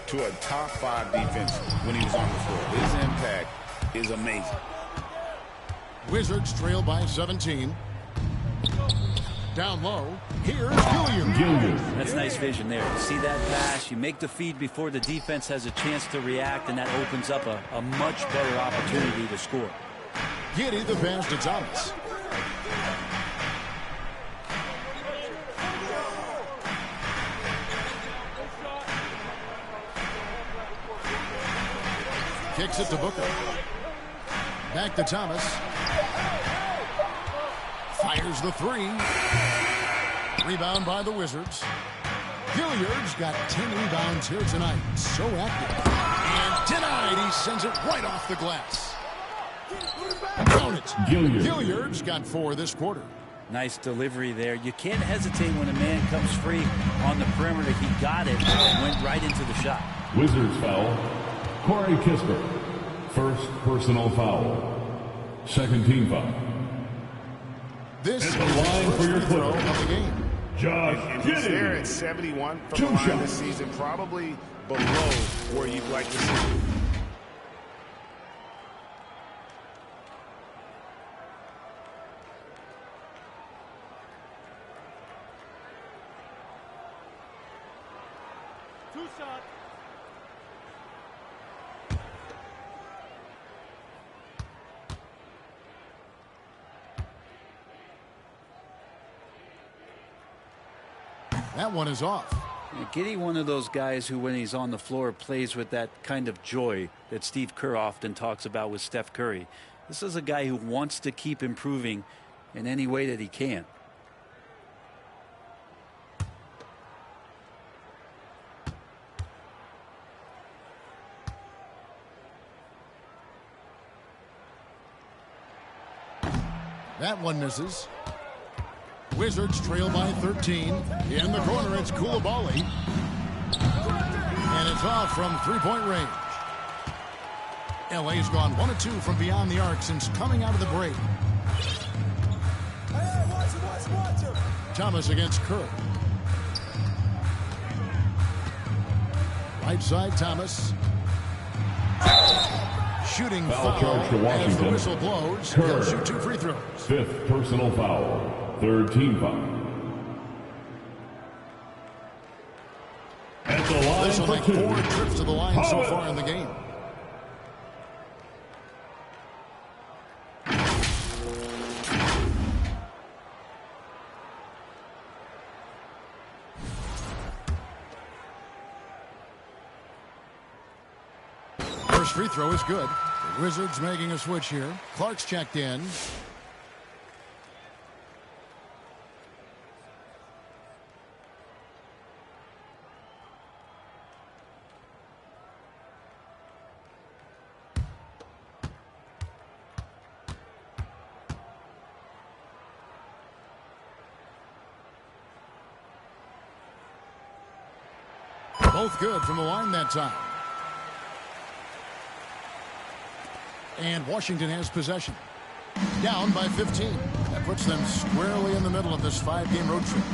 to a top 5 defense when he was on the floor. His impact is amazing. Wizards trail by 17. Down low, here's Gilliard. That's nice vision there. You see that pass, you make the feed before the defense has a chance to react, and that opens up a much better opportunity to score. Giddey the pass to Thomas. Kicks it to Booker. Back to Thomas. Fires the 3. Rebound by the Wizards. Gilliard's got 10 rebounds here tonight. So active. And denied. He sends it right off the glass. Count it. Gilliard's got 4 this quarter. Nice delivery there. You can't hesitate when a man comes free on the perimeter. He got it and went right into the shot. Wizards foul. Corey Kispert. First personal foul. Second team foul. This is the line for your throw Clippers. of the game. Josh And he's there Giddey. at 71 from Two the line shots. this season, probably below where you'd like to see him. Two shots. That one is off. Giddey, one of those guys who, when he's on the floor, plays with that kind of joy that Steve Kerr often talks about with Steph Curry. This is a guy who wants to keep improving in any way that he can. That one misses. Wizards trail by 13. In the corner, it's Coulibaly. And it's off from three-point range. LA's gone 1 of 2 from beyond the arc since coming out of the break. Thomas against Kerr. Right side, Thomas. Shooting foul charge to as the Washington. whistle blows. Kerr. He'll shoot 2 free throws. 5th personal foul. 3rd team foul. At the line This will for make 2. 4 trips to the line so far in the game. First free throw is good. The Wizards making a switch here. Clark's checked in. Both good from the line that time. And Washington has possession. Down by 15. That puts them squarely in the middle of this 5-game road trip.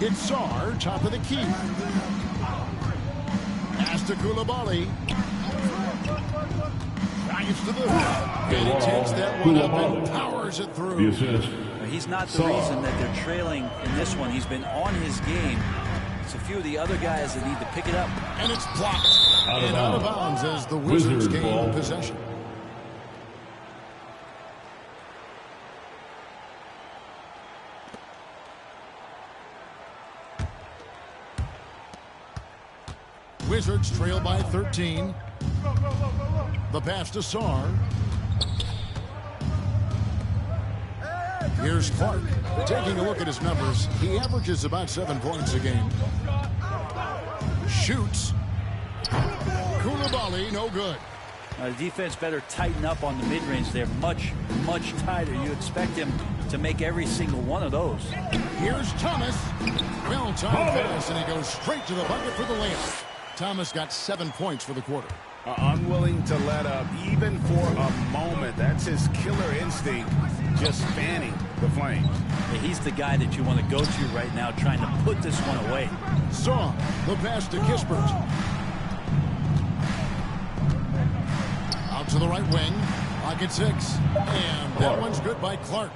It's Sarr, top of the key. Pass to Coulibaly. Drives to the hoop. And he takes that one up and powers it through. The assist. He's not the reason that they're trailing in this one. He's been on his game. It's a few of the other guys that need to pick it up. And it's blocked. Out of bounds as the Wizards gain possession. Wizards trail by 13. The pass to Sarr. Here's Clark. Taking a look at his numbers, he averages about 7 points a game. Shoots. Coulibaly, no good. The defense better tighten up on the mid-range. They're much, much tighter. You expect him to make every single one of those. Here's Thomas. Well-timed pass, and he goes straight to the bucket for the layup. Thomas got 7 points for the quarter. Unwilling to let up, even for a moment. That's his killer instinct, just fanning the flames. Yeah, he's the guy that you want to go to right now, trying to put this one away. Saw the pass to Kispert. Out to the right wing. Pocket 6. And that one's good by Clark.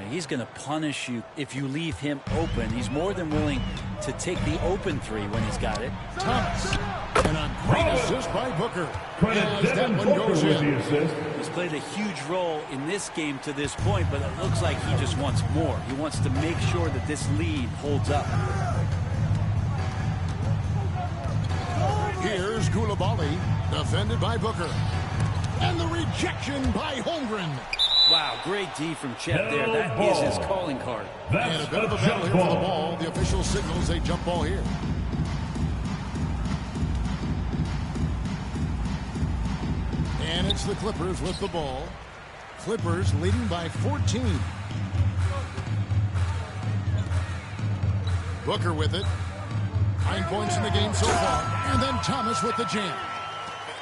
He's going to punish you if you leave him open. He's more than willing to take the open 3 when he's got it. Thomas. And a great assist by Booker. As that one goes in. He's played a huge role in this game to this point, but it looks like he just wants more. He wants to make sure that this lead holds up. Here's Coulibaly, defended by Booker. And the rejection by Holmgren. Wow, great D from Chet there. That is his calling card. And a bit of a battle here for the ball. The official signals a jump ball here. And it's the Clippers with the ball. Clippers leading by 14. Booker with it. 9 points in the game so far. And then Thomas with the jam.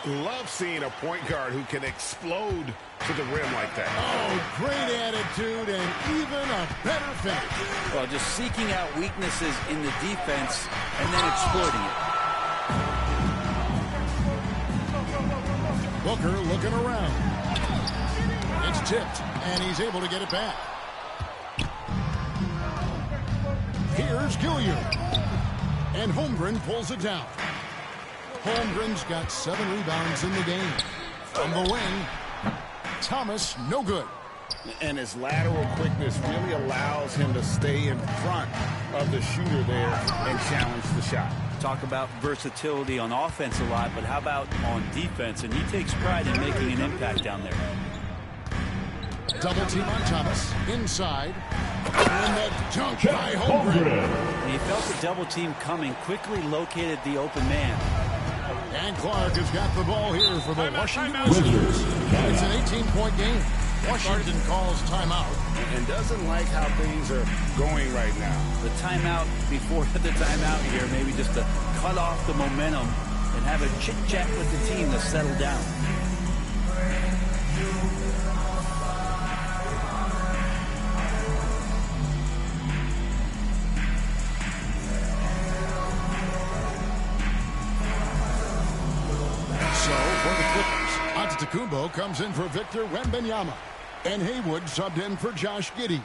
Love seeing a point guard who can explode to the rim like that. Oh, great attitude and even a better finish. Well, just seeking out weaknesses in the defense and then exploiting it. Booker looking around. It's tipped, and he's able to get it back. Here's Gilliard. And Holmgren pulls it down. Holmgren's got 7 rebounds in the game. From the wing, Thomas, no good. And his lateral quickness really allows him to stay in front of the shooter there and challenge the shot. Talk about versatility on offense a lot, but how about on defense? And he takes pride in making an impact down there. Double team on Thomas. Inside. And the dunk by Holmgren. And he felt the double team coming, quickly located the open man. And Clark has got the ball here for the Washington Wizards. It's an 18-point game. Washington calls timeout. And doesn't like how things are going right now. The timeout before the timeout here, maybe just to cut off the momentum and have a chit-chat with the team to settle down. So, for the Clippers, Antetokounmpo comes in for Victor Wembanyama. And Haywood subbed in for Josh Giddey.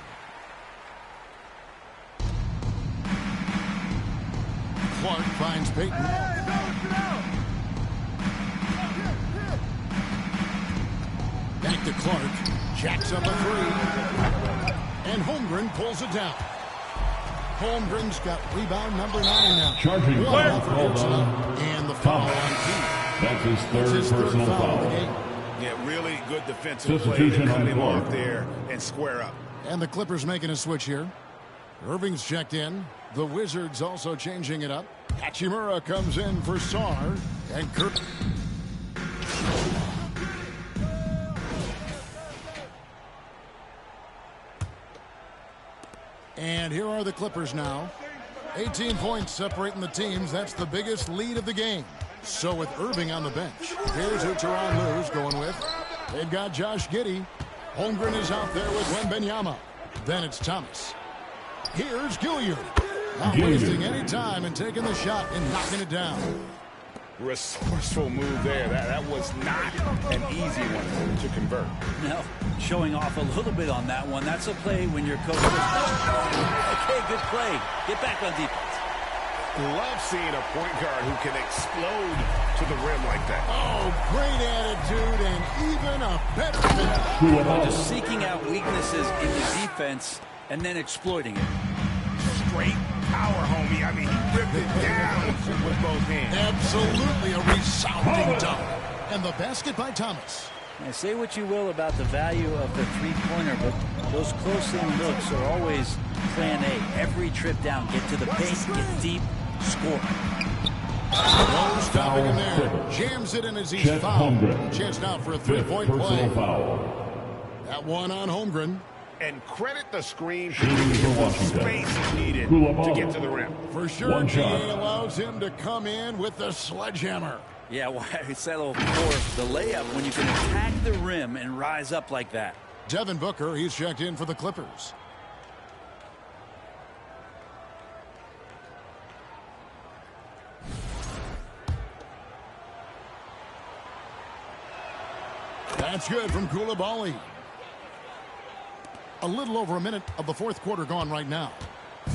Clark finds Payton. Back to Clark. Jacks up a three. And Holmgren pulls it down. Holmgren's got rebound number 9 now. Charging foul called on. And the foul on Pete. That's his third personal foul. Yeah, really good defensive play to Substitution cut on him Clark. off there and square up. And the Clippers making a switch here. Irving's checked in. The Wizards also changing it up. Hachimura comes in for Sarr. And Kirk. And here are the Clippers now. 18 points separating the teams. That's the biggest lead of the game. So with Irving on the bench, here's who Tyronn Lue's going with. They've got Josh Giddey. Holmgren is out there with Wembanyama. Then it's Thomas. Here's Gilliard. Not wasting any time and taking the shot and knocking it down. Resourceful move there. That was not an easy one to convert. Now, showing off a little bit on that one. That's a play when your coach says, okay, good play. Get back on defense. Love seeing a point guard who can explode to the rim like that. Oh, great attitude and even a better finish. Just seeking out weaknesses in the defense and then exploiting it. Straight power, homie. I mean, he ripped it down with both hands. Absolutely a resounding dunk. And the basket by Thomas. Now, say what you will about the value of the three-pointer, but those close-in looks are always plan A. Every trip down, get to the paint, get deep, score. No stopping him there. Jams it in as he's fouled. Chance now for a three-point play. Foul. That one on Holmgren. And credit the screen for Washington. space needed to get to the rim. For sure, GA allows him to come in with the sledgehammer. Yeah, why settle for the layup when you can attack the rim and rise up like that? Devin Booker, he's checked in for the Clippers. That's good from Coulibaly. A little over a minute of the fourth quarter gone right now.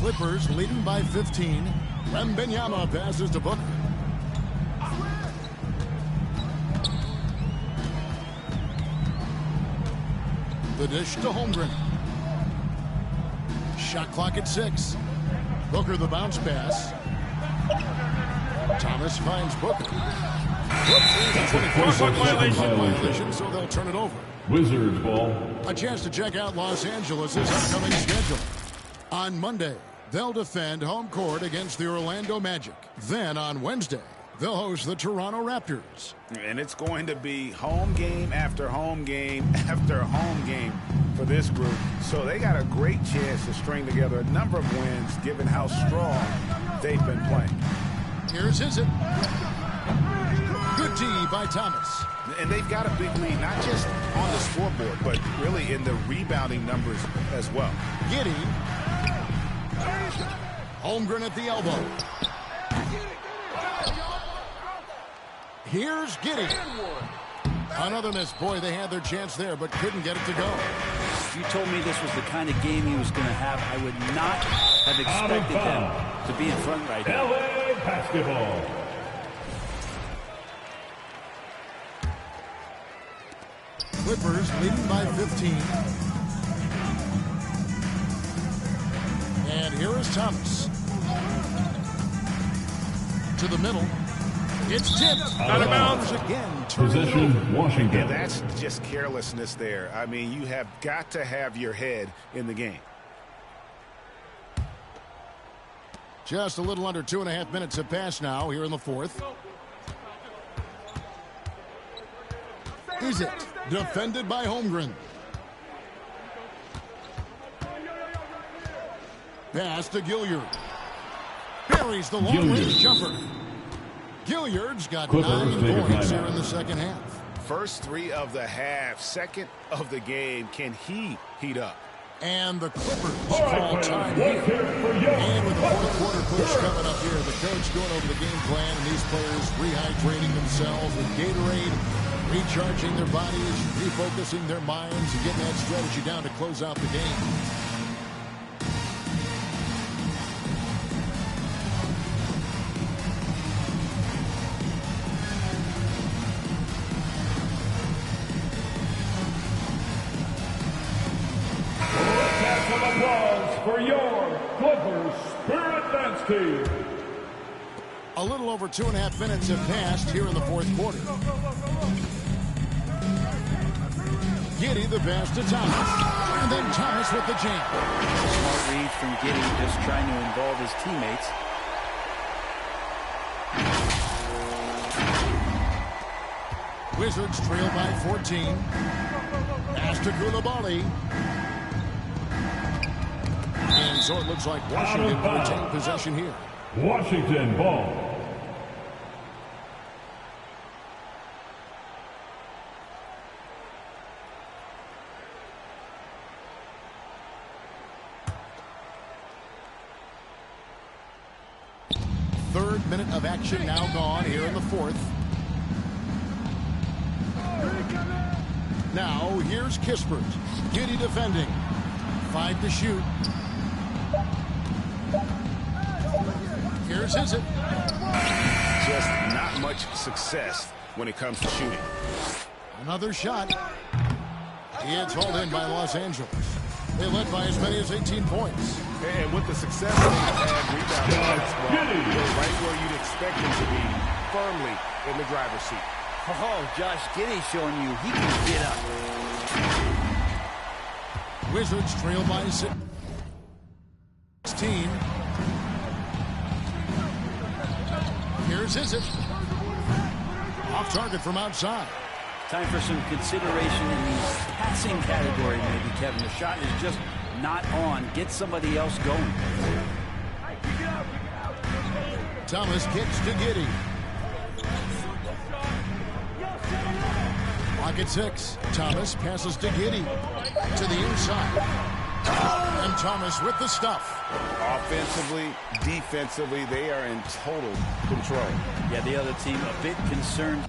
Clippers leading by 15. Wembanyama passes to Booker. The dish to Holmgren. Shot clock at 6. Booker the bounce pass. Thomas finds Booker. That's a violation, so they'll turn it over. Wizards ball. A chance to check out Los Angeles' upcoming schedule. On Monday, they'll defend home court against the Orlando Magic. Then on Wednesday, they'll host the Toronto Raptors. And it's going to be home game after home game after home game for this group. So they got a great chance to string together a number of wins given how strong they've been playing. Here's Hizzit. Good D by Thomas. And they've got a big lead, not just on the scoreboard, but really in the rebounding numbers as well. Giddey. Holmgren at the elbow. Here's Giddey. Another miss. Boy, they had their chance there, but couldn't get it to go. If you told me this was the kind of game he was going to have, I would not have expected them to be in front right now. LA basketball. Clippers leading by 15. And here is Thomas. To the middle. It's tipped. Out of bounds again. Possession, Washington. And that's just carelessness there. I mean, you have got to have your head in the game. Just a little under 2.5 minutes have passed now here in the fourth. Is it defended by Holmgren? Pass to Gilliard. Buries the long-range jumper. Gilliard's got 9 points here in the second half. First 3 of the half, second of the game. Can he heat up? And the Clippers call time here. And with the fourth quarter push coming up here, the coach going over the game plan, and these players rehydrating themselves with Gatorade, recharging their bodies, refocusing their minds, and getting that strategy down to close out the game. For your Clippers Spirit Dance Team. A little over 2.5 minutes have passed here in the fourth quarter. Giddey the pass to Thomas. And then Thomas with the jam. Smart read from Giddey, just trying to involve his teammates. Wizards trail by 14. Pass to Coulibaly. And so it looks like Washington will retain possession here. Washington ball. Third minute of action now gone here in the fourth. Now here's Kispert. Giddey defending. 5 to shoot. Here's Izzet. Just not much success when it comes to shooting. Another shot. It's hauled in by Los Angeles. They led by as many as 18 points. And with the success they've had rebounding basketball, they're right where you'd expect them to be, firmly in the driver's seat. Oh, Josh Giddey showing you he can get up. Wizards trail by 16. Here's Izzet. Off target from outside. Time for some consideration in the passing category, maybe, Kevin. The shot is just not on. Get somebody else going. Thomas kicks to Giddey. Clock at 6. Thomas passes to Giddey. To the inside. And Thomas with the stuff. Offensively, defensively, they are in total control. Yeah, the other team a bit concerned.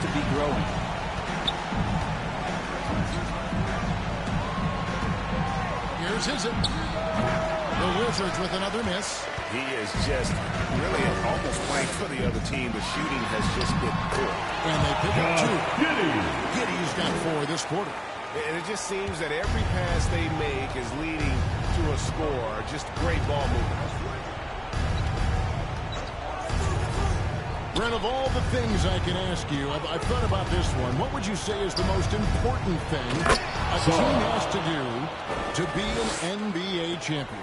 to be growing. Here's Hizzet. The Wizards with another miss. He is just really almost playing for the other team. The shooting has just been poor. And they pick up two. Giddy's got 4 this quarter. And it just seems that every pass they make is leading to a score. Just great ball movement. Brent, of all the things I can ask you, I've thought about this one. What would you say is the most important thing a team has to do to be an NBA champion?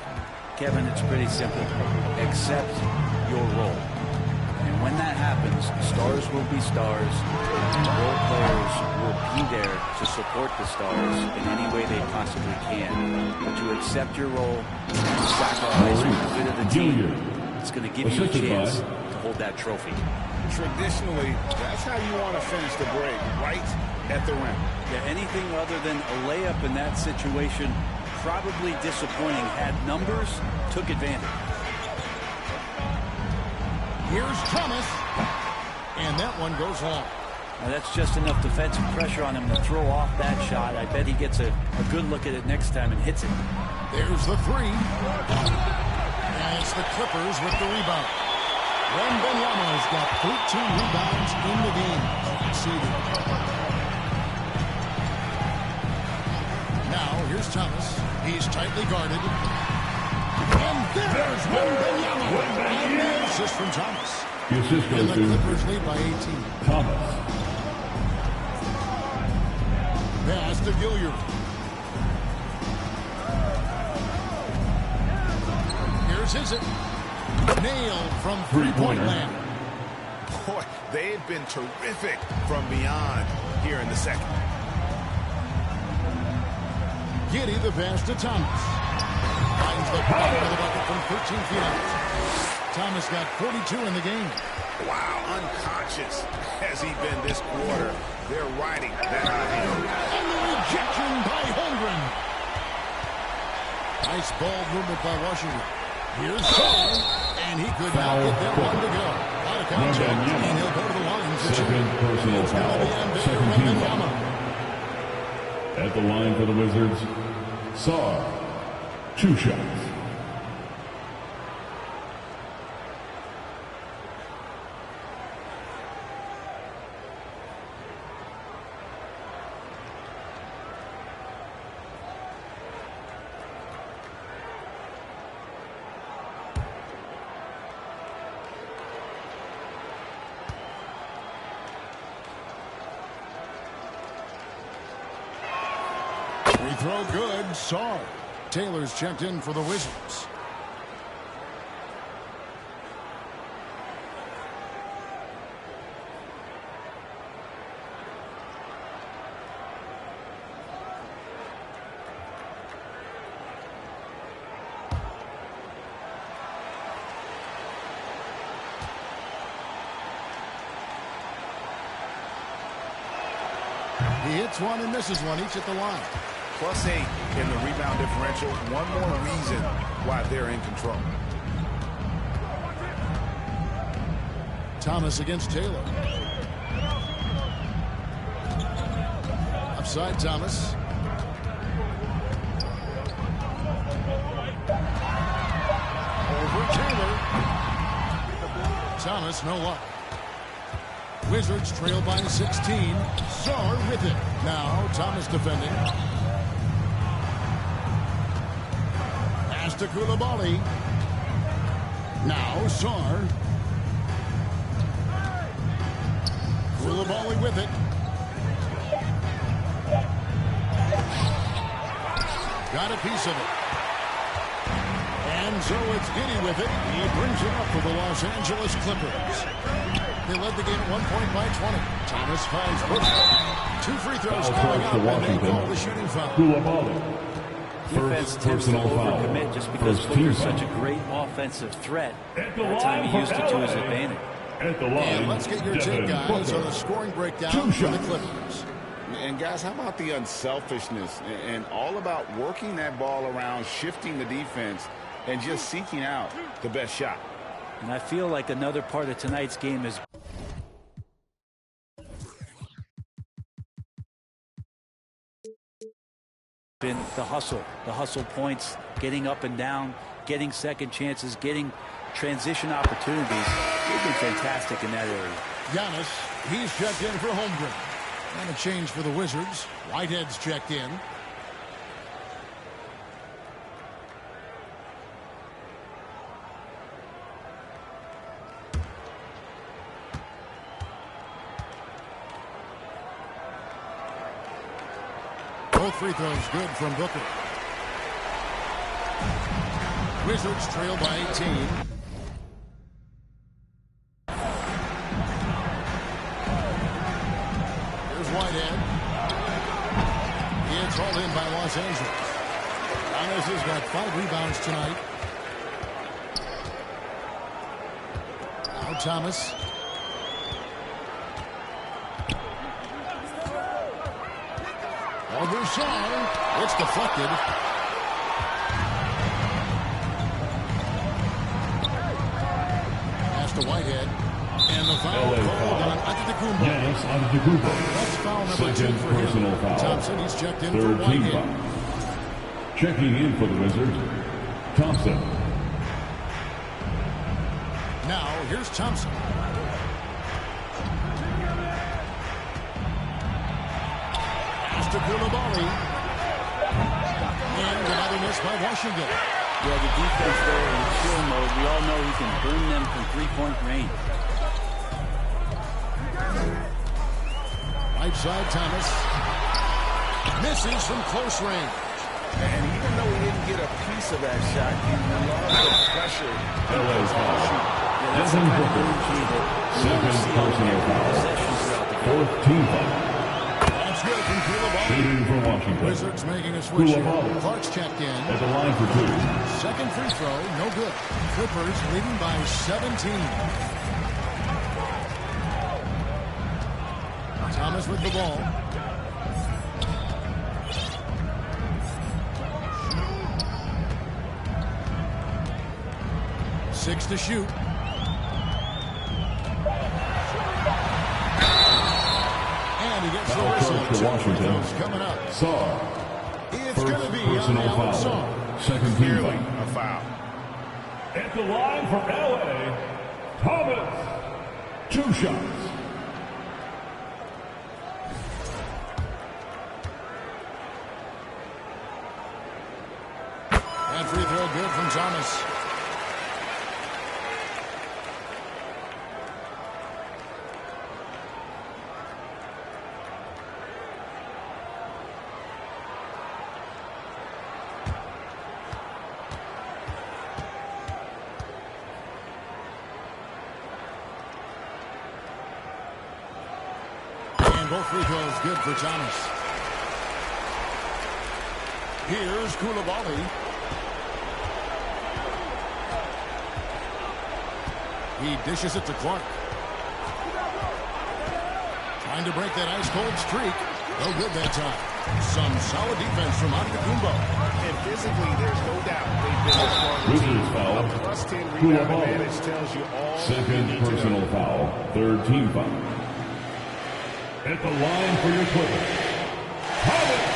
Kevin, it's pretty simple. Accept your role. And when that happens, stars will be stars. Role players will be there to support the stars in any way they possibly can. But to accept your role and sacrifice for the good of the team, it's going to give you a chance to hold that trophy. Traditionally, that's how you want to finish the break, right at the rim. Yeah, anything other than a layup in that situation, probably disappointing. Had numbers, took advantage. Here's Thomas, and that one goes long. Now that's just enough defensive pressure on him to throw off that shot. I bet he gets a good look at it next time and hits it. There's the 3. And it's the Clippers with the rebound. Wembanyama's got 13 rebounds in the game. Conceded. Now, here's Thomas. He's tightly guarded. And there's Wembanyama. And the assist from Thomas. The assist goes and the Clippers lead by 18. Thomas. Pass to Gilliard. Here's Hizzet. Nailed from three-point land. Boy, they've been terrific from beyond here in the second. Giddey the pass to Thomas. Finds the bottom of the bucket from 13 feet out. Thomas got 42 in the game. Wow, unconscious has he been this quarter. They're riding that high hand. And the rejection by Holmgren. Nice ball movement by Washington. Here's Saul, and he could not get that one to go. Out of contact, and he'll go to the line for 2. It's going to be on Victor Wembanyama. At the line for the Wizards, Sarr. 2 shots. Throw good. Sarr. Taylor's checked in for the Wizards. He hits one and misses one, each at the line. +8 in the rebound differential. One more reason why they're in control. Thomas against Taylor. Upside Thomas. Over Taylor. Thomas, no luck. Wizards trail by 16. Sarr with it. Now Thomas defending. To Coulibaly. Now Sarr. Coulibaly with it. Got a piece of it. And so it's Giddey with it. He brings it up for the Los Angeles Clippers. They led the game at 1 point by 20. Thomas finds Booker. 2 free throws coming up, and they call the shooting foul. Coulibaly. Defense tends to overcommit just because Booker's such a great offensive threat. That time he used it to his advantage. And let's get your take, guys, on the scoring breakdown for the Clippers. And, guys, how about the unselfishness and all about working that ball around, shifting the defense, and just seeking out the best shot. And I feel like another part of tonight's game is Been the hustle points, getting up and down, getting second chances, getting transition opportunities. They've been fantastic in that area. Giannis, he's checked in for Holmgren. And a change for the Wizards. Whitehead's checked in. Both free throws good from Booker. Wizards trail by 18. Here's Whitehead. It's hauled in by Los Angeles. Giannis has got 5 rebounds tonight. Now Thomas. Broussard. It's deflected. Pass to Whitehead. And the foul called on Antetokounmpo. Giannis Antetokounmpo. That's foul number 2 Second for personal him. foul. Thompson, he's checked in for Third team Whitehead. foul. Checking in for the Wizards, Thompson. Now, here's Thompson. Pass to Koulibaly. And another miss by Washington. Yeah, the defense there in chill mode, we all know he can burn them from three-point range. Right side, Thomas. Misses from close range. And even though he didn't get a piece of that shot, he loved the pressure. LA's foul. Devin Booker. Second personal foul. Fourth team foul. That's good from Koulibaly. Shooting for Washington. Wizards making a switch here. Koulibaly. Clark's checked in. At the line for 2. Second free throw, no good. Clippers leading by 17. Thomas with the ball. Six to shoot. And he gets the whistle. For Washington. Coming up. Sarr. It's going to be personal on foul. Sarr. Second team Clearly foul. a foul. At the line for LA, Thomas. 2 shots. And free throw good from Thomas. And both free throws good for Thomas. Here's Koulibaly. He dishes it to Clark. Trying to break that ice-cold streak. No good that time. Some solid defense from Antetokounmpo. And physically, there's no doubt they've been the stronger Wizards team. foul. A plus 10 rebound Koulibaly. advantage tells you all you Second need to personal know. foul. Third team foul. At the line for your Clippers, Thomas.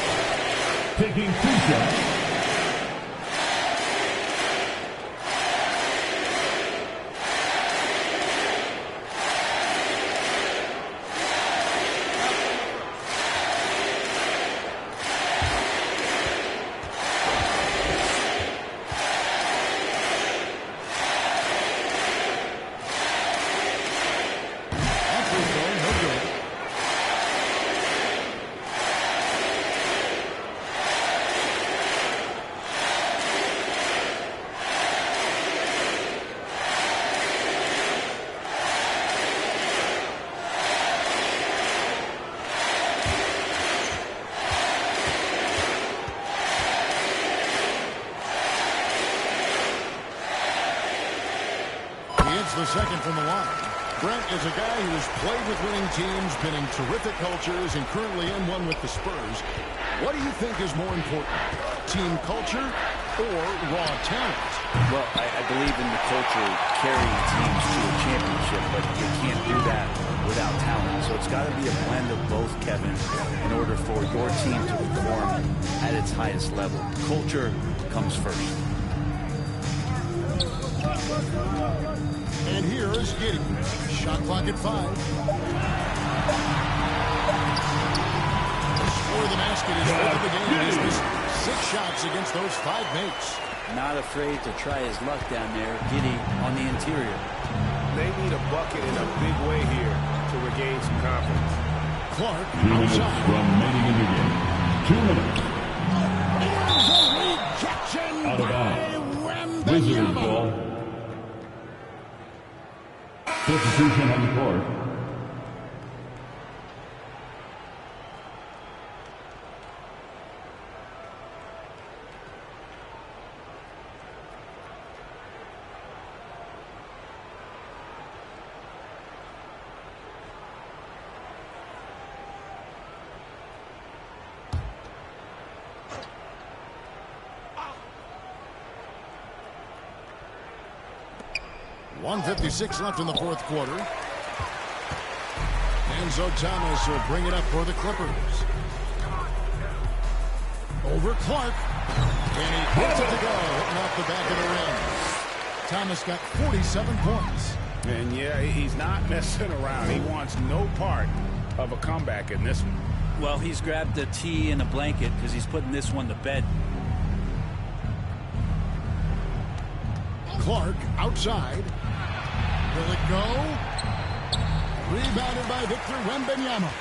Taking 2 shots. That free throw, no good. He hits the second from the line. Brent is a guy who has played with winning teams, been in terrific cultures, and currently in one with the Spurs. What do you think is more important, team culture or raw talent? Well, I believe in the culture carrying teams to a championship, but you can't do that without talent. So it's got to be a blend of both, Kevin, in order for your team to perform at its highest level. Culture comes first. And here is Giddey. Shot clock at 5. For the basket is over the game. He's missed 6 shots against those 5 mates. Not afraid to try his luck down there. Giddey on the interior. They need a bucket in a big way here to regain some confidence. Clark 2 minutes remaining in the game. 2 minutes. Out of bounds. Wizards ball. Substitution on the court. .156 left in the fourth quarter. Enzo Thomas will bring it up for the Clippers. Over Clark. And he hits it to go, hitting off the back of the rim. Thomas got 47 points. And yeah, he's not messing around. He wants no part of a comeback in this one. Well, he's grabbed a tea and a blanket because he's putting this one to bed. Clark outside. Will it go? Rebounded by Victor Wembanyama.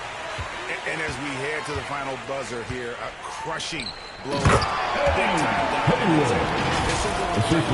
And as we head to the final buzzer here, a crushing blow. Big time down. This is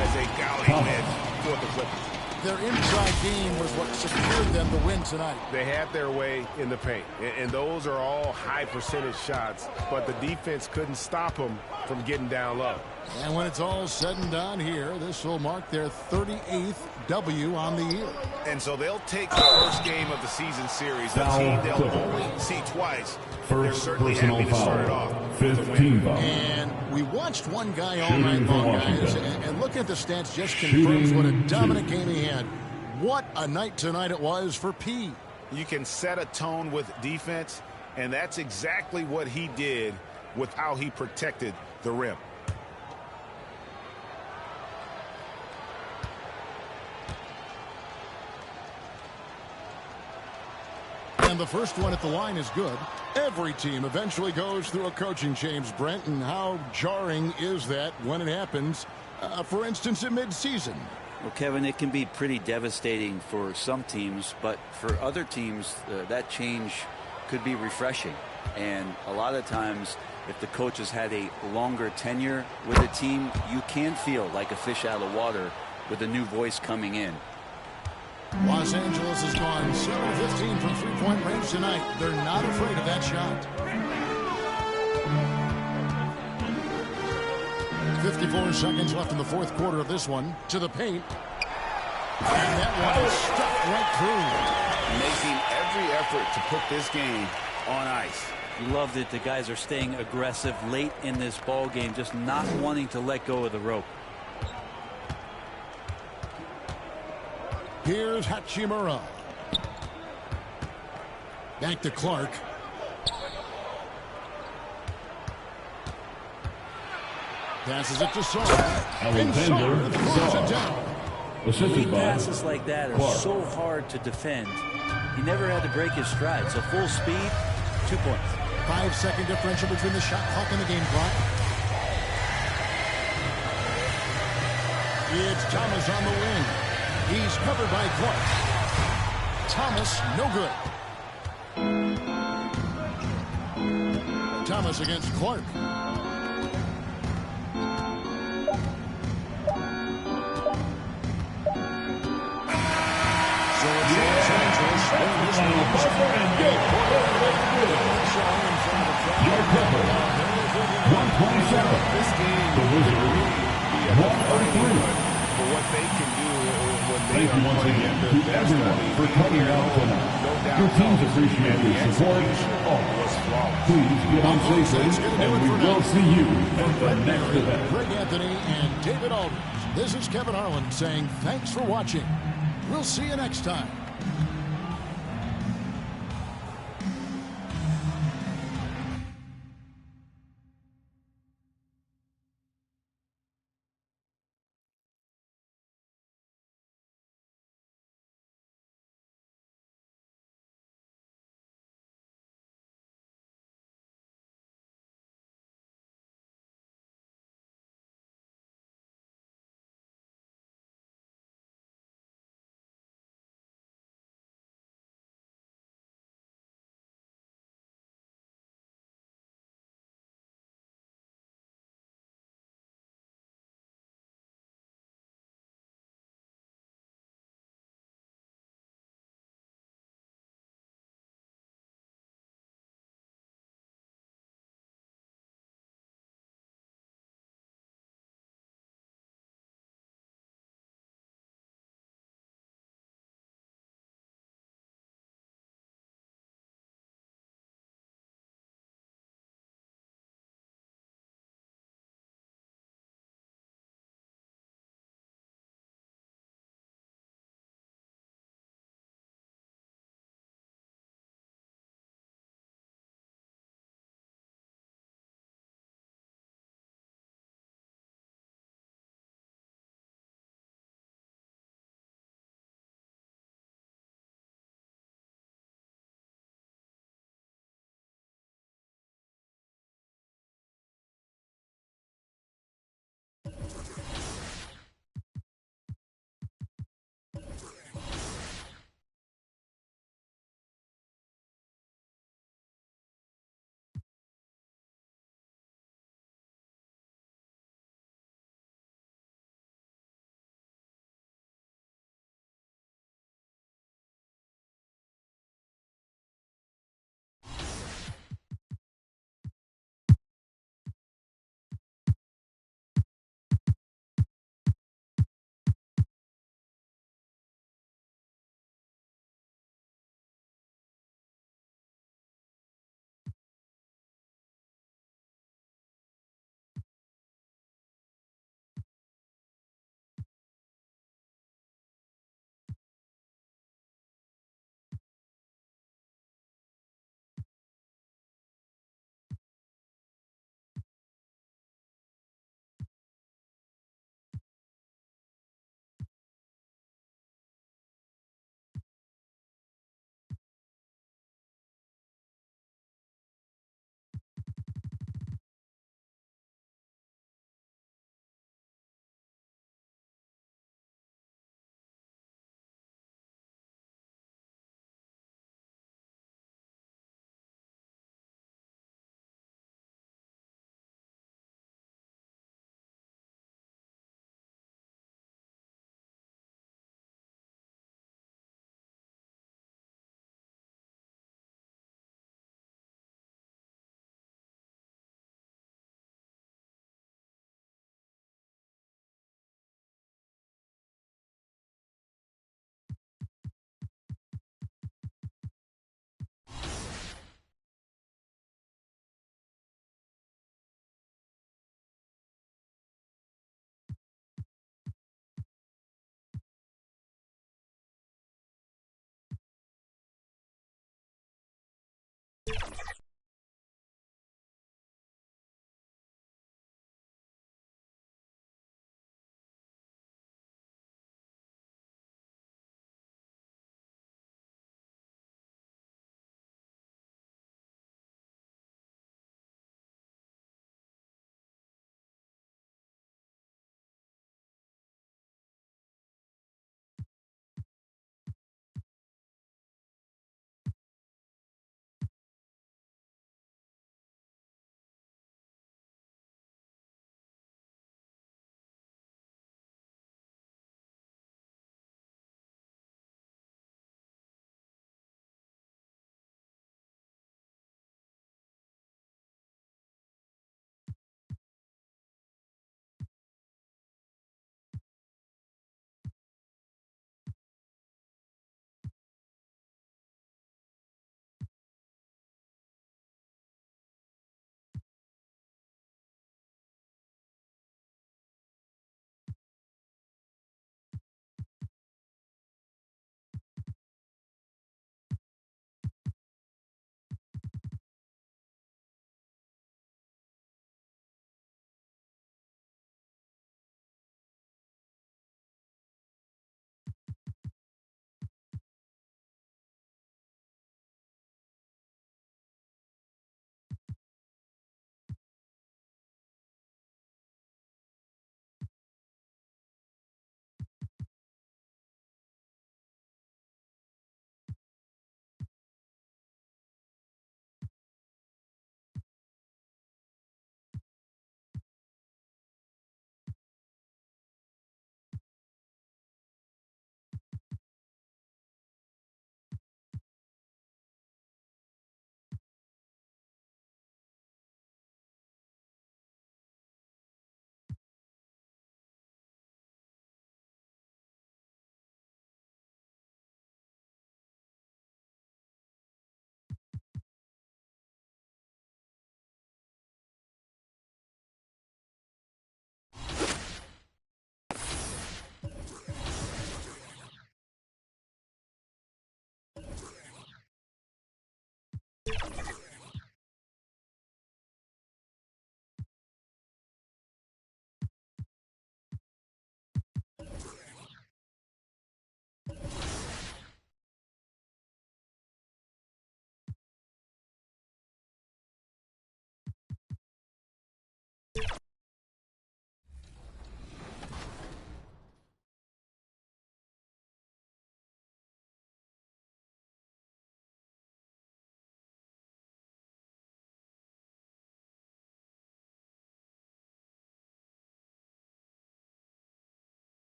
as a galley win for the Clippers. Their inside game was what secured them the win tonight. They had their way in the paint, and those are all high percentage shots, but the defense couldn't stop them from getting down low. And when it's all said and done here, this will mark their 38th W on the year. And so they'll take the first game of the season series, a team they'll only see twice. They're certainly happy to start it off. 15 foul. And we watched one guy all night long, guys, and looking at the stats just confirms what a dominant game he had. What a night tonight it was for P. You can set a tone with defense, and that's exactly what he did with how he protected the rim. And the first one at the line is good. Every team eventually goes through a coaching change, Brent, and how jarring is that when it happens, for instance, in midseason? Well, Kevin, it can be pretty devastating for some teams, but for other teams, that change could be refreshing. And a lot of times, if the coach has had a longer tenure with a team, you can feel like a fish out of water with a new voice coming in. Los Angeles has gone 7-15 from three-point range tonight. They're not afraid of that shot. 54 seconds left in the fourth quarter of this one. To the paint. And that one is stuck right through. Making every effort to put this game on ice. Loved it. The guys are staying aggressive late in this ball game, just not wanting to let go of the rope. Here's Hachimura. Back to Clark. Passes it to Saul. Alexander Saul. Assisted by passes like that are Clark. so hard to defend. He never had to break his stride. So full speed, 2 points. 5-second differential between the shot clock and the game clock. It's Thomas on the wing. He's covered by Clark. Thomas, no good. Thomas against Clark. So it's Los Angeles. Your Clippers, 127. This game The Wizards, 103. For what they can do when they Thank you once again to everyone for coming out tonight. Your teams appreciate your support. Please get on safely, and we will see you at the next event. Greg Anthony and David Aldridge. This is Kevin Harlan saying thanks for watching. We'll see you next time.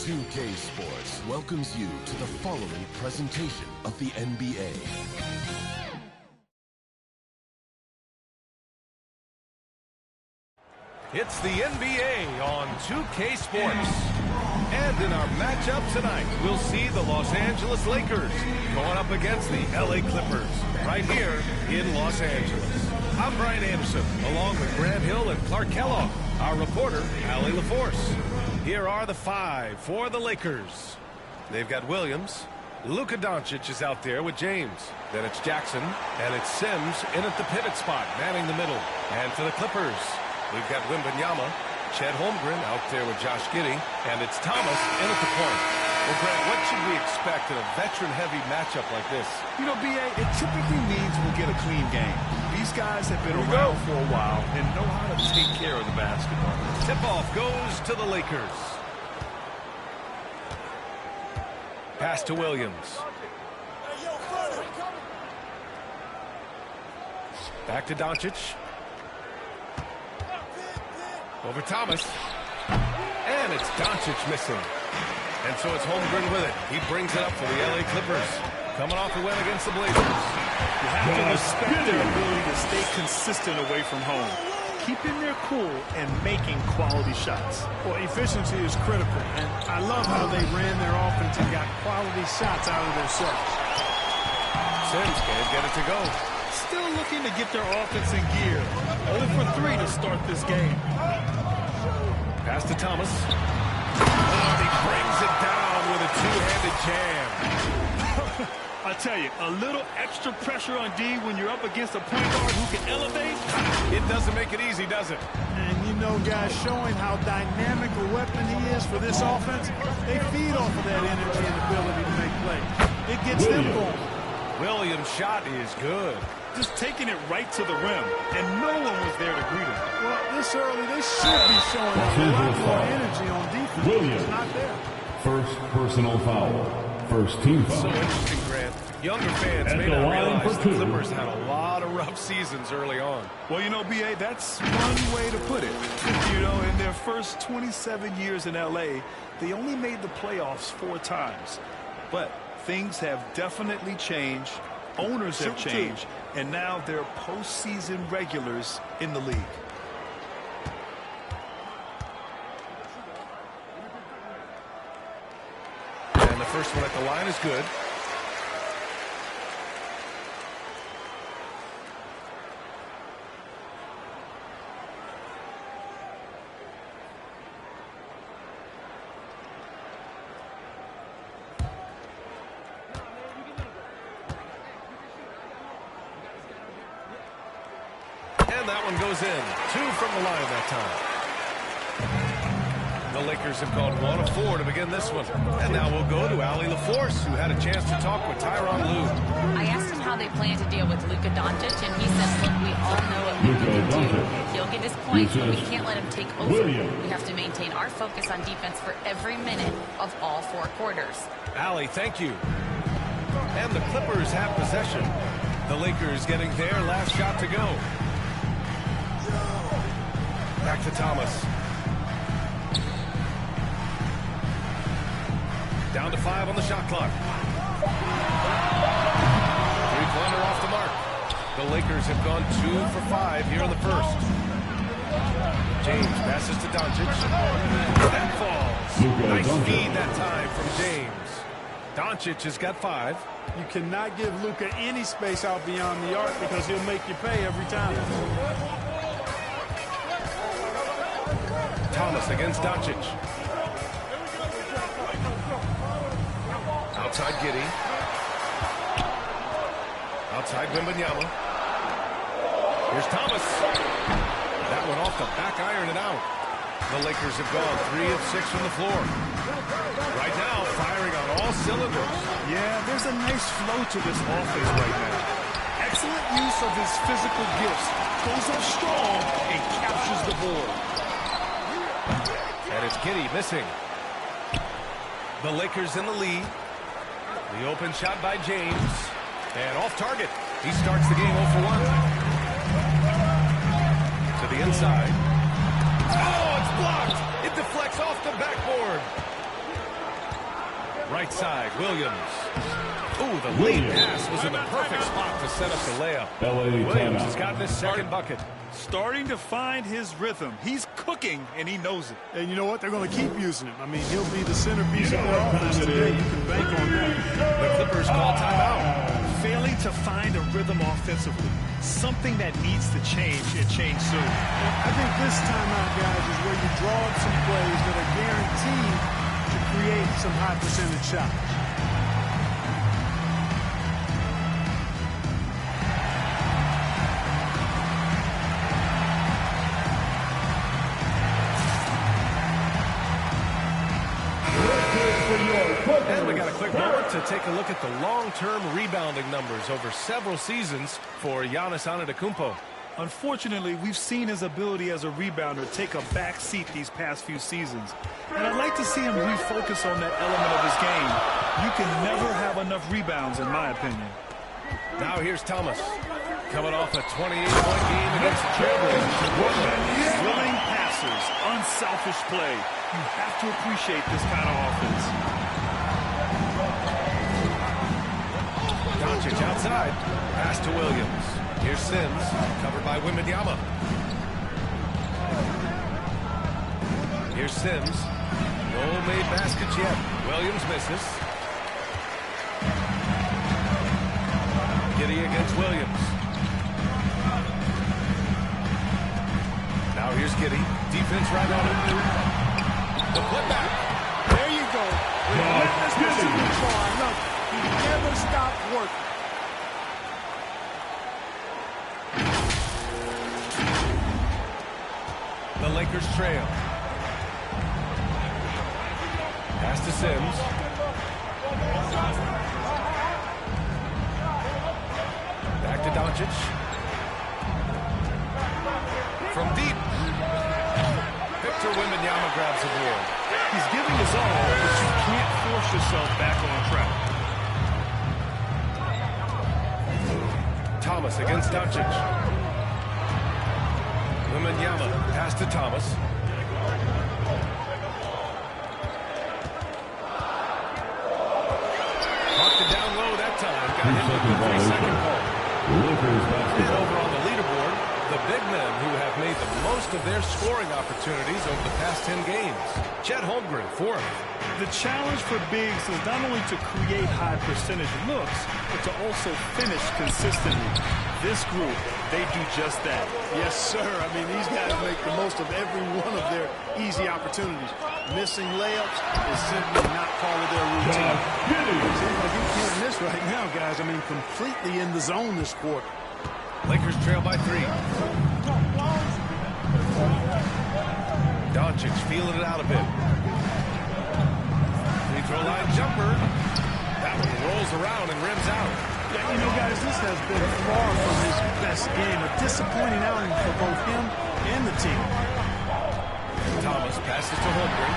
2K Sports welcomes you to the following presentation of the NBA. It's the NBA on 2K Sports. And in our matchup tonight, we'll see the Los Angeles Lakers going up against the LA Clippers right here in Los Angeles. I'm Brian Anderson, along with Grant Hill and Clark Kellogg, our reporter, Allie LaForce. Here are the five for the Lakers. They've got Williams. Luka Doncic is out there with James. Then it's Jackson, and it's Sims in at the pivot spot, manning the middle. And for the Clippers, we've got Wembanyama, Chet Holmgren out there with Josh Giddey, and it's Thomas in at the point. Well, Grant, what should we expect in a veteran-heavy matchup like this? You know, B.A., it typically means we'll get a clean game. These guys have been around for a while and know how to take care of the basketball. Tip-off goes to the Lakers. Pass to Williams. Back to Doncic. Over Thomas. And it's Doncic missing. And so it's Holmgren with it. He brings it up for the LA Clippers. Coming off the win against the Blazers. You have to respect their ability to stay consistent away from home, keeping their cool and making quality shots. Well, efficiency is critical, and I love how they ran their offense and got quality shots out of themselves. Sims can't get it to go. Still looking to get their offense in gear. 0 for 3 to start this game. Pass to Thomas. Oh, he brings it down with a two-handed jam. I tell you, a little extra pressure on D when you're up against a point guard who can elevate. It doesn't make it easy, does it? And you know, guys, showing how dynamic a weapon he is for this offense, they feed off of that energy and ability to make plays. It gets them going. Williams' shot is good. Just taking it right to the rim, and no one was there to greet him. Well, this early, they should be showing a lot more energy on defense. Williams. It's not there. First personal foul. First team foul. So interesting, Grant. Younger fans may not realize the Clippers had a lot of rough seasons early on. Well, you know, B.A., that's one way to put it. You know, in their first 27 years in L.A., they only made the playoffs 4 times. But things have definitely changed. Owners have changed. And now they're postseason regulars in the league. And the first one at the line is good. And that one goes in. 2 from the line that time. The Lakers have gone 1 of 4 to begin this one. And now we'll go to Allie LaForce, who had a chance to talk with Tyronn Lue. I asked him how they plan to deal with Luka Doncic, and he said, look, we all know what Luka can do. He'll get his points, but we can't let him take over. We have to maintain our focus on defense for every minute of all 4 quarters. Allie, thank you. And the Clippers have possession. The Lakers getting their last shot to go. Back to Thomas. Down to 5 on the shot clock. 3-pointer off the mark. The Lakers have gone 2 for 5 here in the first. James passes to Doncic. That falls. Nice feed that time from James. Doncic has got 5. You cannot give Luka any space out beyond the arc because he'll make you pay every time. Thomas against Doncic. Outside Giddey. Outside Wembanyama. Here's Thomas. That one off the back iron and out. The Lakers have gone 3 of 6 from the floor. Right now, firing on all cylinders. Yeah, there's a nice flow to this offense right now. Excellent use of his physical gifts. Goes up strong and captures the board. And it's Giddey missing. The Lakers in the lead. The open shot by James. And off target. He starts the game 0 for 1. To the inside. Oh, it's blocked. It deflects off the backboard. Right side, Williams. Ooh, the lead pass was in the perfect spot to set up the layup. Williams has gotten his second bucket. Starting to find his rhythm. He's cooking, and he knows it. And you know what? They're going to keep using him. I mean, he'll be the centerpiece of their offense today. You can bank on that. The Clippers call timeout. Failing to find a rhythm offensively. Something that needs to change and change soon. I think this timeout, guys, is where you draw up some plays that are guaranteed to create some high percentage shots. And we got a quick moment to take a look at the long-term rebounding numbers over several seasons for Giannis Antetokounmpo. Unfortunately, we've seen his ability as a rebounder take a back seat these past few seasons. And I'd like to see him refocus on that element of his game. You can never have enough rebounds, in my opinion. Now here's Thomas, coming off a 28-point game against the Trailblazers. Willing passers, unselfish play. You have to appreciate this kind of offense. Doncic outside. Pass to Williams. Here's Sims, covered by Wembanyama. Here's Sims. No made baskets yet. Williams misses. Giddey against Williams. Now here's Giddey. Defense right on it. The putback. There you go. Relentless pursuit try. Look, he never stopped working. The Lakers trail. Pass to Sims. Back to Doncic. From deep. Victor Wembanyama grabs the board. He's giving his all, but you can't force yourself back on track. Thomas against Doncic. Wembanyama pass to Thomas. Marked it down low that time. Got hit with the 3-second call. And over on the leaderboard, the big men who have made the most of their scoring opportunities over the past 10 games. Chet Holmgren, fourth. The challenge for bigs is not only to create high percentage looks, but to also finish consistently. This group, they do just that. Yes, sir. I mean, these guys make the most of every one of their easy opportunities. Missing layups is simply not part of their routine. Seems like you're hearing this right now, guys. I mean, completely in the zone this quarter. Lakers trail by 3. Doncic feeling it out a bit. Free throw line jumper. That one rolls around and rims out. Yeah, you know, guys, this has been far from his best game. A disappointing outing for both him and the team. Thomas passes to Holmgren.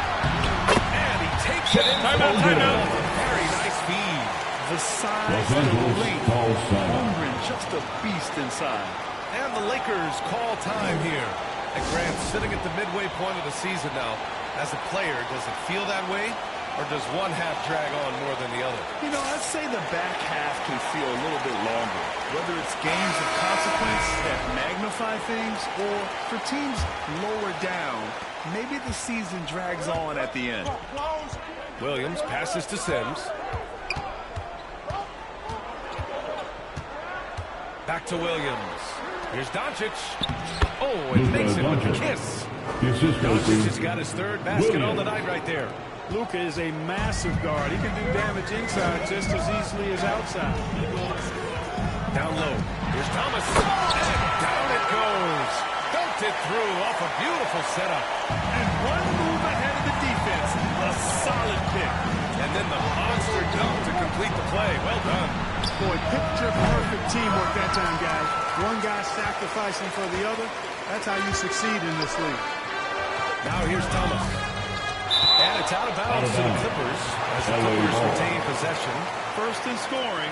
And he takes it in. Timeout. Very nice feed. The size and the length. Holmgren, just a beast inside. And the Lakers call time here. And Grant, sitting at the midway point of the season now, as a player, does it feel that way? Or does one half drag on more than the other? You know, I'd say the back half can feel a little bit longer. Whether it's games of consequence that magnify things, or for teams lower down, maybe the season drags on at the end. Williams passes to Sims. Back to Williams. Here's Doncic. Oh, it makes it with a kiss. Doncic has got his third basket on the night right there. Luka is a massive guard. He can do damage inside just as easily as outside. Down low. Here's Thomas. And down it goes. Dunked it through off a beautiful setup. And one move ahead of the defense. A solid pick. And then the monster dunk to complete the play. Well done. Boy, picture-perfect teamwork that time, guys. One guy sacrificing for the other. That's how you succeed in this league. Now here's Thomas. And it's out of bounds to the Clippers as the Clippers retain possession. First in scoring,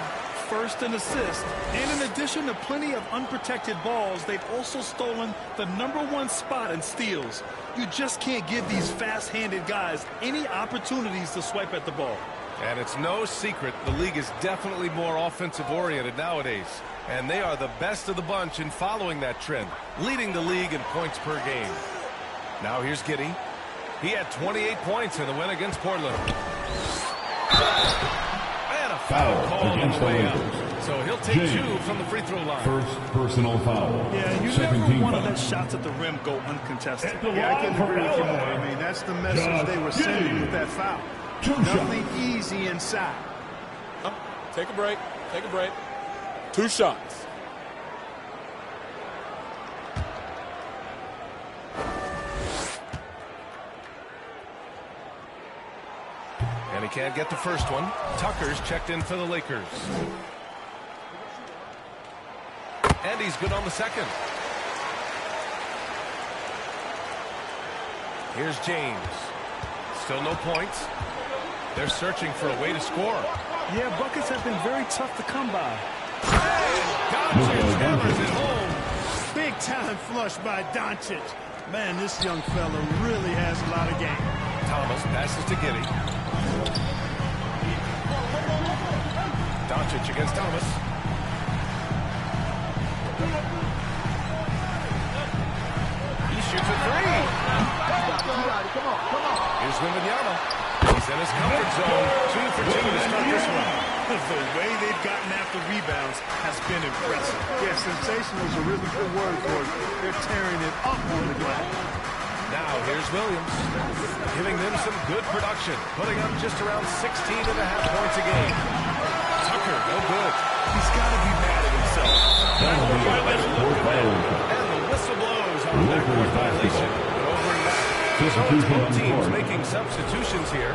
first in assists, and in addition to plenty of unprotected balls, they've also stolen the #1 spot in steals. You just can't give these fast-handed guys any opportunities to swipe at the ball. And it's no secret the league is definitely more offensive-oriented nowadays. And they are the best of the bunch in following that trend, leading the league in points per game. Now here's Giddey. He had 28 points in the win against Portland. And a foul call on the way up. So he'll take two from the free throw line. First personal foul. Yeah, you never want to let shots at the rim go uncontested. Yeah, I can agree with you more. I mean, that's the message they were sending with that foul. Nothing easy inside. Take a break. Take a break. 2 shots. And he can't get the first one. Tucker's checked in for the Lakers. And he's good on the second. Here's James. Still no points. They're searching for a way to score. Yeah, buckets have been very tough to come by. Doncic hammers it home. Big time flush by Doncic. Man, this young fella really has a lot of game. Thomas passes to Giddey. Doncic against Thomas. He shoots a three. Here's Wembanyama. He's in his comfort zone. 2 for 2 to start this one. The way they've gotten after rebounds has been impressive. Yeah, sensational is a really good word for it. They're tearing it up on the glass. Now here's Williams, giving them some good production, putting up just around 16.5 points a game. Tucker, no good. He's got to be mad at himself. And the whistle blows on the backcourt violation. But over in that, so it's both teams making substitutions here.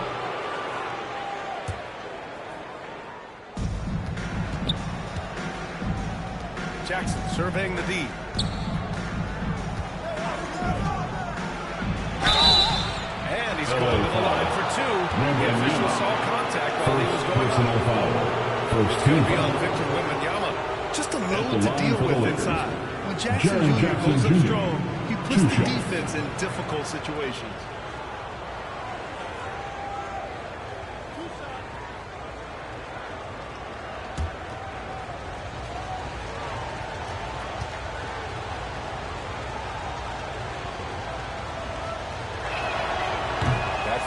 Jackson surveying the D. And he's going to the line for 2. The official saw contact while he was going on. First team on Victor Wembanyama. Just a load to deal with inside. When Jackson Jr. goes up strong, he puts the defense in difficult situations.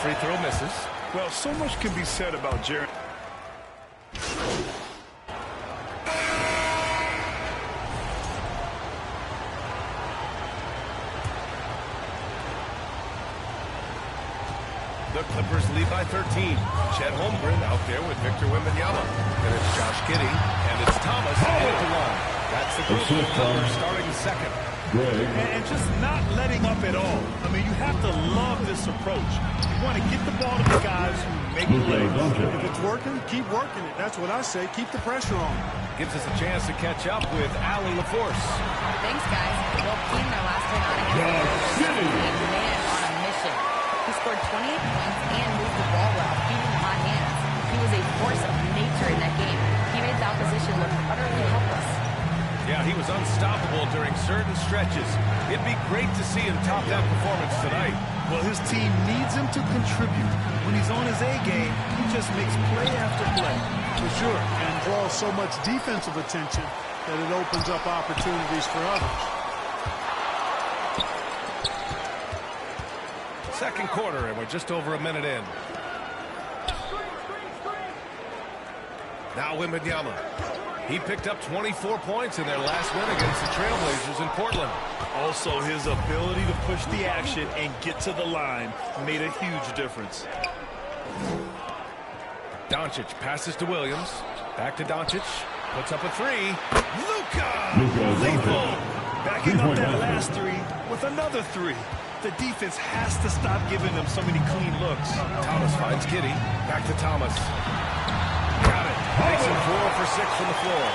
Free throw misses. Well, so much can be said about Jaren. The Clippers lead by 13. Chet Holmgren out there with Victor Wembanyama. And it's Josh Giddey. And it's Thomas headed to one. That's the group of the Clippers starting second. And just not letting up at all. I mean, you have to love this approach. You want to get the ball to the guys who make plays. If it's working, keep working it. That's what I say. Keep the pressure on. Gives us a chance to catch up with Allie LaForce. Thanks, guys. Well, team their last win out against the man on a mission. He scored 28 points and moved the ball well, feeding hot hands. He was a force of nature in that game. He made the opposition look utterly helpless. Yeah, he was unstoppable during certain stretches. It'd be great to see him top that performance tonight. Well, his team needs him to contribute. When he's on his A game, he just makes play after play. For sure. And draws so much defensive attention that it opens up opportunities for others. Second quarter, and we're just over a minute in. Now Wembanyama. He picked up 24 points in their last win against the Trailblazers in Portland. Also, his ability to push the action and get to the line made a huge difference. Doncic passes to Williams. Back to Doncic. Puts up a three. Luka! Lethal! Backing up that last three with another three. The defense has to stop giving them so many clean looks. Thomas finds Giddey. Back to Thomas. Got it. Makes him 4 for 6 from the floor.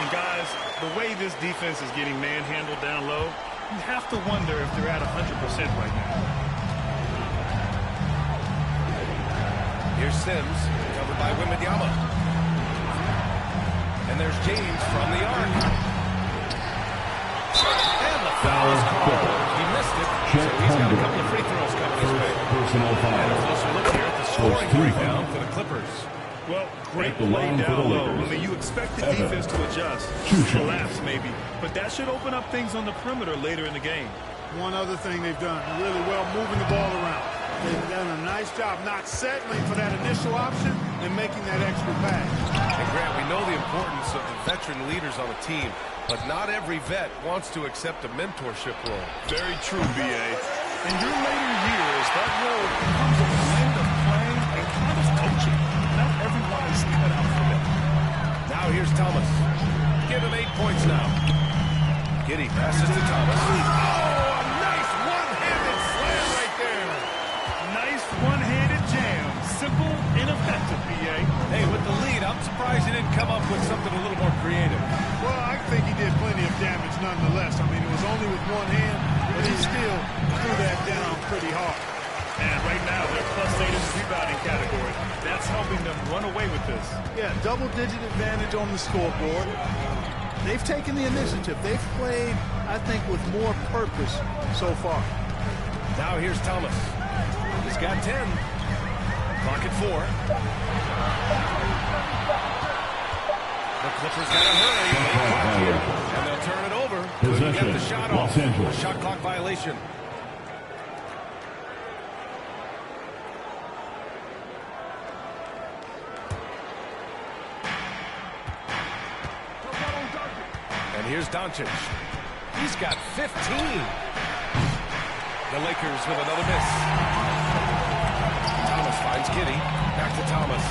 And guys, the way this defense is getting manhandled down low, you have to wonder if they're at 100% right now. Here's Sims, covered by Wembanyama. And there's James from the arc. And the foul is called. He missed it, so he's got a couple of free throws coming his way. Personal foul. And a closer look here at the scoring breakdown for the Clippers. Well, great play down low. I mean, you expect the defense to adjust, collapse maybe, but that should open up things on the perimeter later in the game. One other thing they've done really well, moving the ball around. They've done a nice job not settling for that initial option and making that extra pass. And Grant, we know the importance of the veteran leaders on a team, but not every vet wants to accept a mentorship role. Very true, B.A. In your later years, that role becomes a blend of playing and kind of coaching. Not everyone is cut out for that. Now here's Thomas. Give him 8 points now. Giddey passes to Thomas. Oh, a nice one-handed slam right there. Nice one-handed jam. Simple and effective, B.A. Hey, with the lead, I'm surprised he didn't come up with something a little more creative. Well, I think he did plenty of damage nonetheless. I mean, it was only with one hand, but he still threw that down pretty hard. And right now, they're +8 in the rebounding category. That's helping them run away with this. Yeah, double-digit advantage on the scoreboard. They've taken the initiative. They've played, I think, with more purpose so far. Now here's Thomas. He's got 10. Clock at 4. The Clippers got to hurry. And they'll turn it over. Couldn't get the shot off. A shot clock violation. And here's Doncic. He's got 15. The Lakers with another miss. Thomas finds Giddey. Back to Thomas.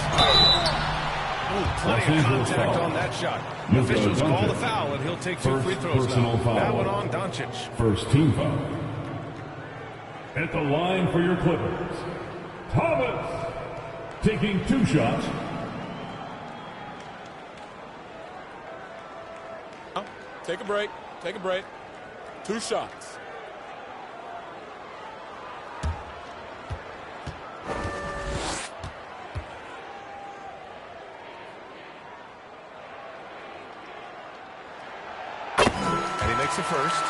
Ooh, plenty of contact on that shot. Officials call the foul, and he'll take 2 free throws now. That one on Doncic. First team foul. At the line for your Clippers, Thomas taking 2 shots. Take a break. Take a break. 2 shots. And he makes the first.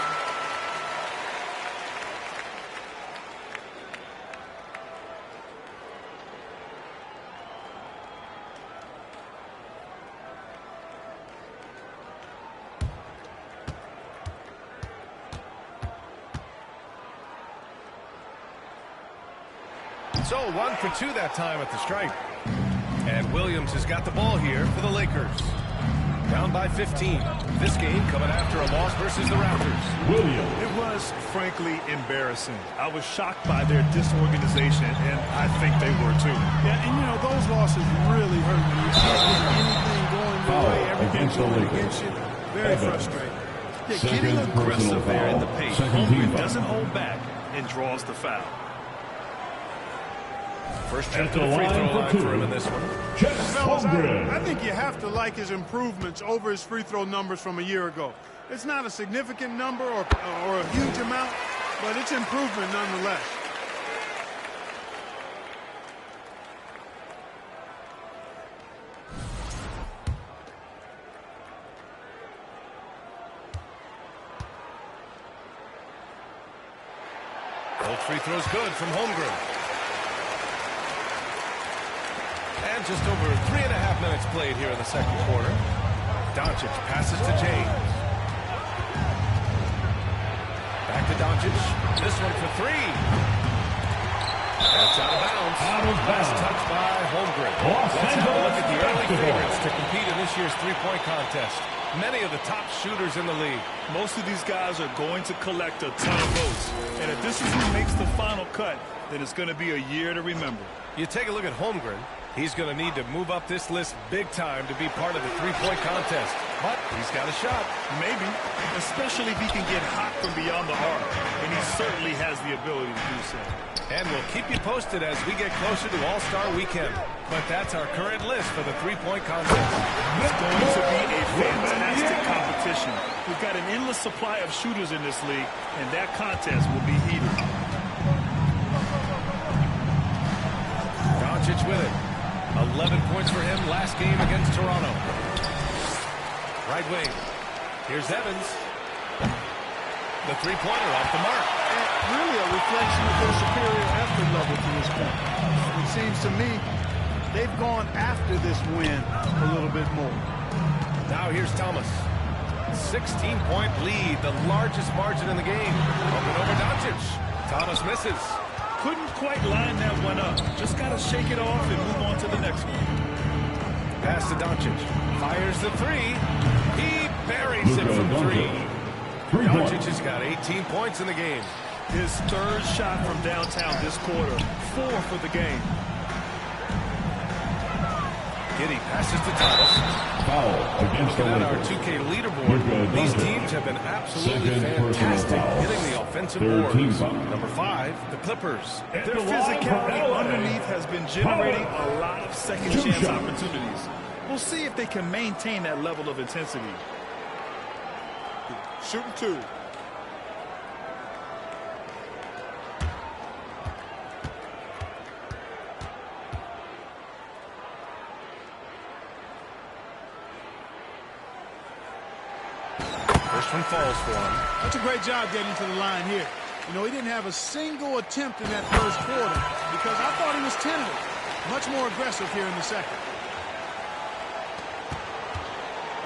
So 1 for 2 that time at the stripe. And Williams has got the ball here for the Lakers. Down by 15. This game coming after a loss versus the Raptors. Williams. It was, frankly, embarrassing. I was shocked by their disorganization, and I think they were too. Yeah, and you know, those losses really hurt when you can't get anything going your way, everything's going against you. Very frustrating. Yeah, getting aggressive there in the paint. Holmgren doesn't hold back and draws the foul. First trip to the free throw line for him in this one. Fellas, I think you have to like his improvements over his free throw numbers from a year ago. It's not a significant number or a huge amount, but it's improvement nonetheless. Both free throws good from Holmgren. And just over 3.5 minutes played here in the second quarter. Doncic passes to James. Back to Doncic. This one for 3. And it's out of bounds. Last touch by Holmgren. Let's have a look at the early favorites to compete in this year's three-point contest. Many of the top shooters in the league. Most of these guys are going to collect a ton of votes. And if this is who makes the final cut, then it's going to be a year to remember. You take a look at Holmgren. He's going to need to move up this list big time to be part of the three-point contest. But he's got a shot. Maybe, especially if he can get hot from beyond the arc. And he certainly has the ability to do so. And we'll keep you posted as we get closer to All-Star Weekend. But that's our current list for the three-point contest. It's going to be a fantastic competition. We've got an endless supply of shooters in this league, and that contest will be heated. Doncic with it. 11 points for him last game against Toronto. Right wing. Here's Evans. The three-pointer off the mark. And really a reflection of their superior effort level to this point. It seems to me they've gone after this win a little bit more. Now here's Thomas. 16-point lead, the largest margin in the game. Open over Doncic. Thomas misses. Couldn't quite line that one up. Just got to shake it off and move on to the next one. Pass to Doncic. Fires the three. He buries it from three. Doncic has got 18 points in the game. His third shot from downtown this quarter. 4 for the game. Giddey passes to Thomas. Foul against the Looking at our Lakers. 2K leaderboard, these teams have been absolutely fantastic hitting the offensive boards. Number 5, the Clippers. Their physicality underneath has been generating a lot of second chance opportunities. We'll see if they can maintain that level of intensity. Shooting 2. First one falls for him. That's a great job getting to the line here. You know, he didn't have a single attempt in that first quarter because I thought he was tentative. Much more aggressive here in the second.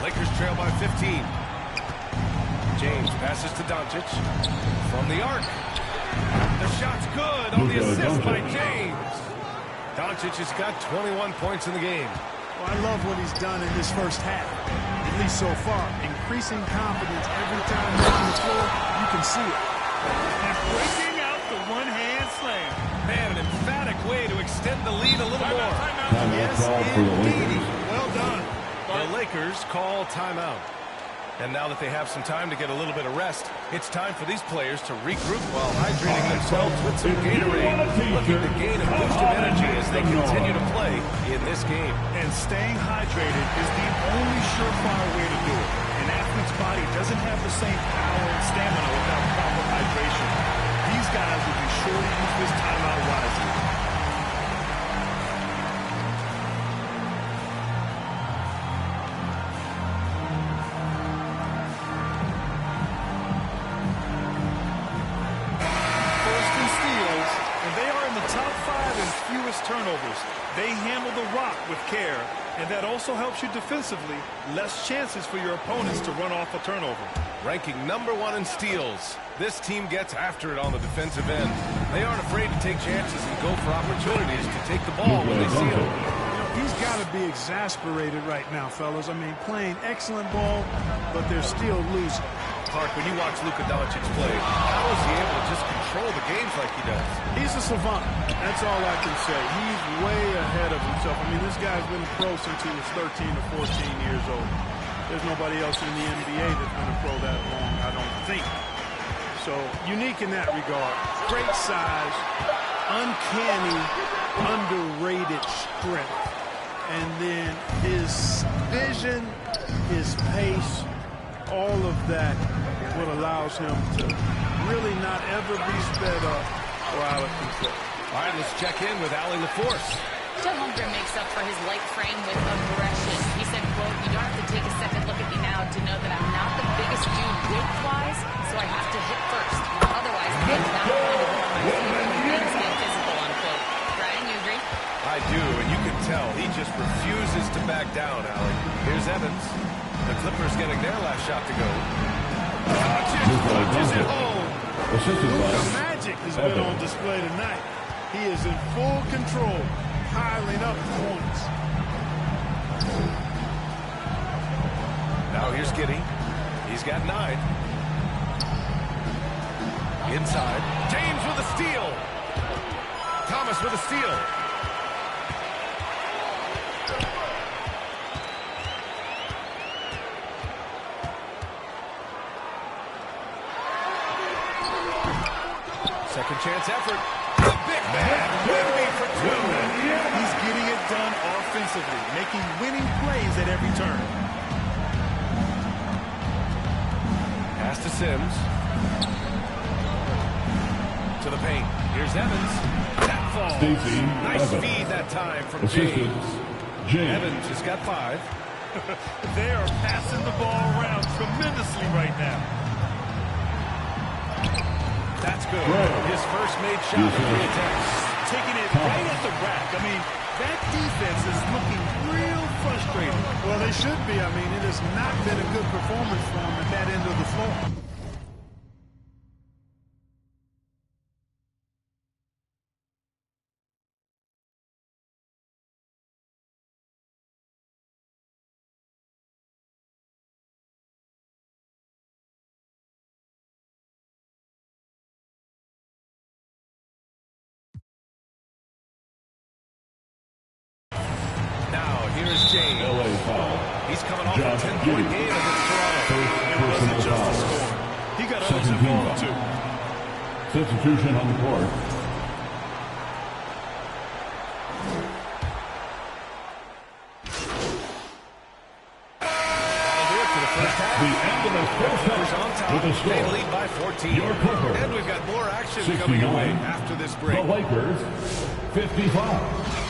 Lakers trail by 15. James passes to Doncic. From the arc. The shot's good on the assist by James. Doncic has got 21 points in the game. Well, I love what he's done in this first half, at least so far. Increasing confidence every time he's on the floor. You can see it. And breaking out the one-hand slam. Man, an emphatic way to extend the lead a little more. Timeout call for the Lakers. Well done. The Lakers call timeout. And now that they have some time to get a little bit of rest, it's time for these players to regroup while hydrating themselves with some Gatorade, looking to gain a boost of energy as they continue to play in this game. And staying hydrated is the only surefire way to do it. An athlete's body doesn't have the same power and stamina without proper hydration. These guys will be sure to use this timeout wisely. Turnovers. They handle the rock with care, and that also helps you defensively. Less chances for your opponents to run off a turnover. Ranking number 1 in steals, this team gets after it on the defensive end. They aren't afraid to take chances and go for opportunities to take the ball when they see them. He's got to be exasperated right now, fellas. I mean, playing excellent ball, but they're still losing. Clark, when you watch Luka Doncic play, how is he able to just control the games like he does? He's a savant. That's all I can say. He's way ahead of himself. I mean, this guy's been a pro since he was 13 or 14 years old. There's nobody else in the NBA that's been a pro that long, I don't think. So, unique in that regard. Great size, uncanny, underrated strength. And then his vision, his pace, all of that is what allows him to really not ever be sped up or out of control. All right, let's check in with Allie LaForce. Chet Holmgren makes up for his light frame with aggression. He said, quote, "You don't have to take a second look at me now to know that I'm not the biggest dude width-wise, so I have to hit first. Otherwise, I'm not going to hold my feet when things get physical," unquote. Brian, you agree? I do, and you can tell he just refuses to back down, Allie. Here's Evans. The Clippers getting their last shot to go. Punches it home. The magic has been on display tonight. He is in full control, piling up points. Now here's Giddey. He's got 9. Inside. James with a steal. Thomas with a steal. Second chance effort. The big man with me for 2. He's getting it done offensively, making winning plays at every turn. Pass to Sims. To the paint. Here's Evans. That falls. Stacey Nice Evans. feed that time from Assistant, James. Evans has got 5. They are passing the ball around tremendously right now. That's good. His first made shot of the attempts. Taking it right at the rack. I mean, that defense is looking real frustrated. Well, they should be. I mean, it has not been a good performance for them at that end of the floor. Here's James. He's coming off a 10-point game against Toronto. It wasn't just a score. He got others involved, too. Substitution on the court. The end of the first half with a score. They lead by 14. And we've got more action 69. coming away after this break. The Lakers, 55.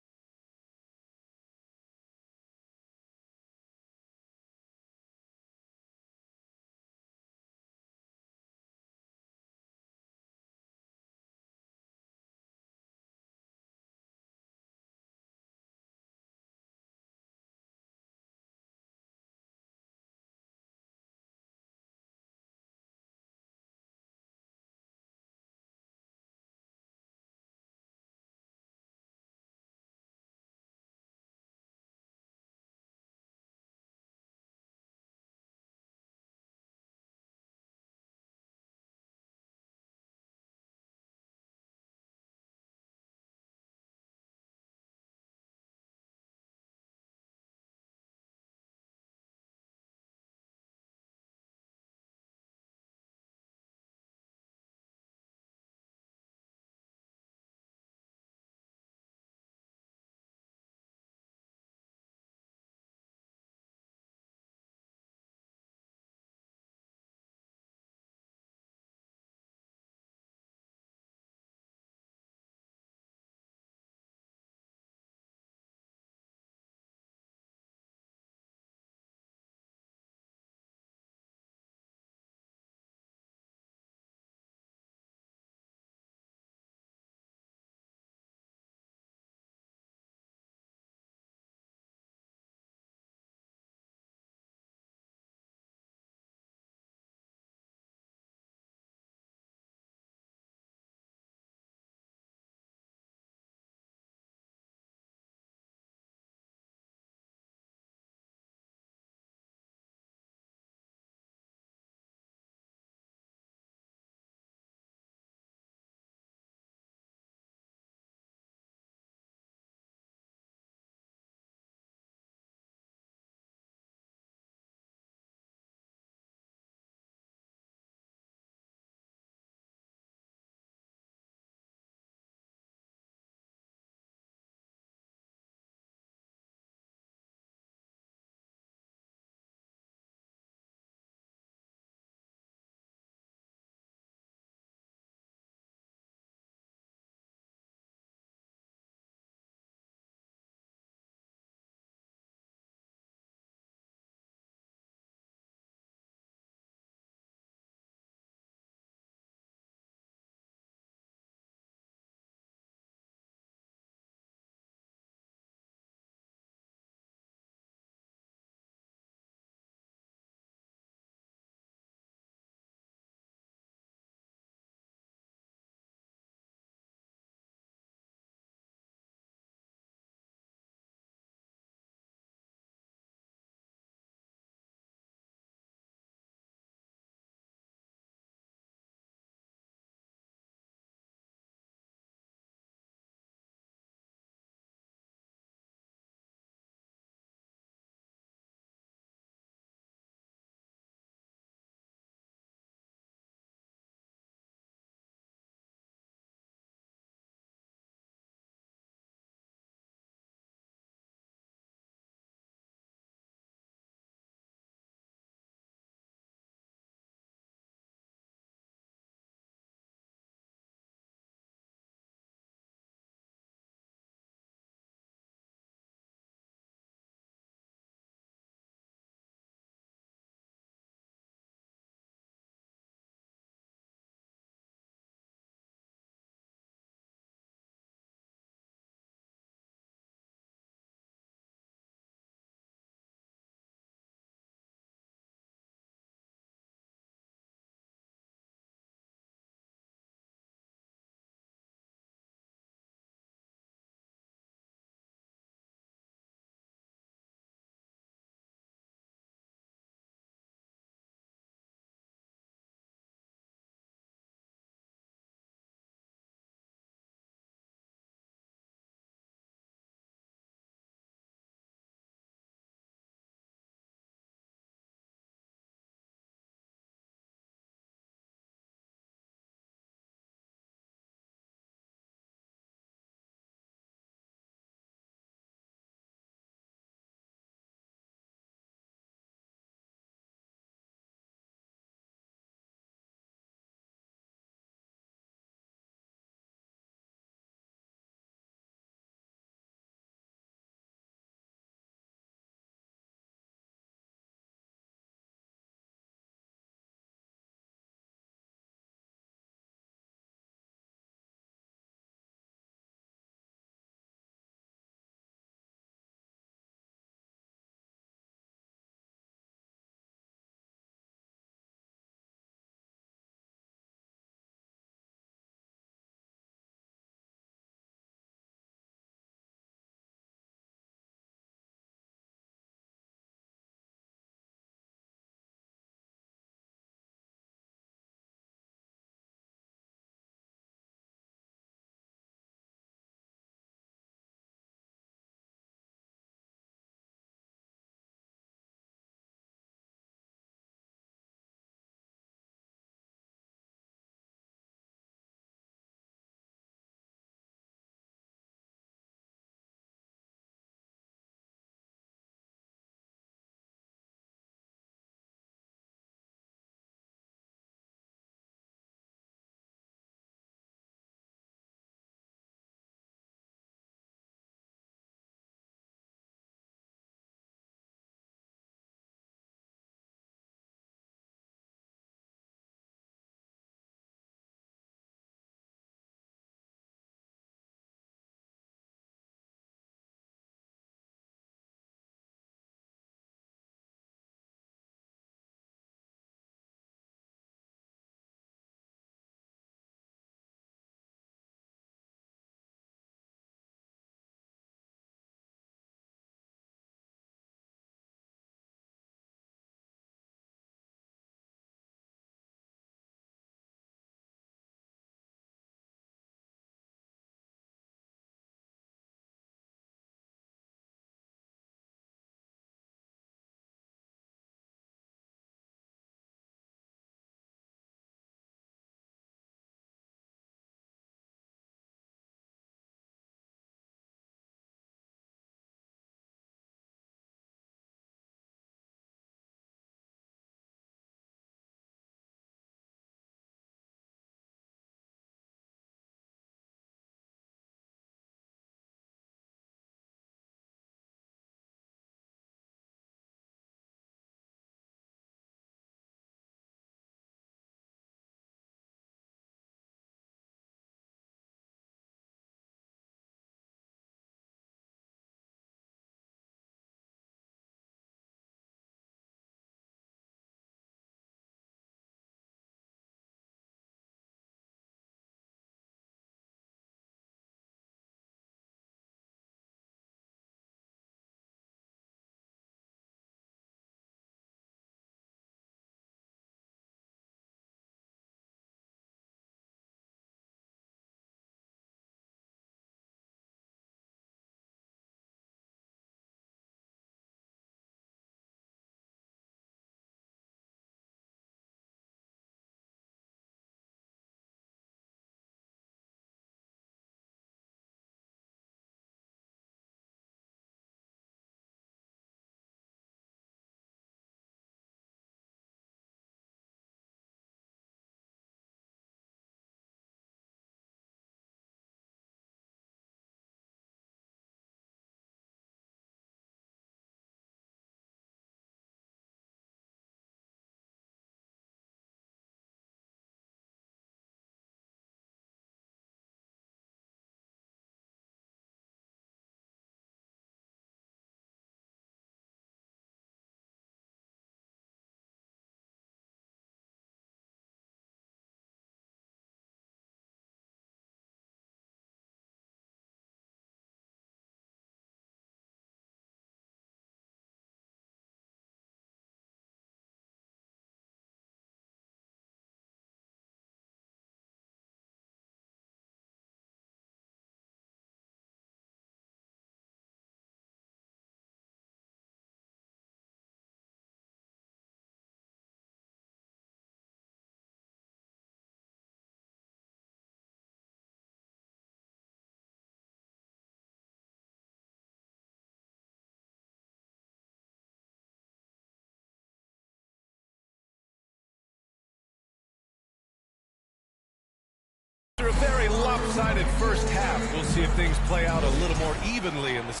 a lopsided first half. We'll see if things play out a little more evenly in the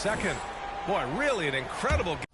Second. Boy, really an incredible game.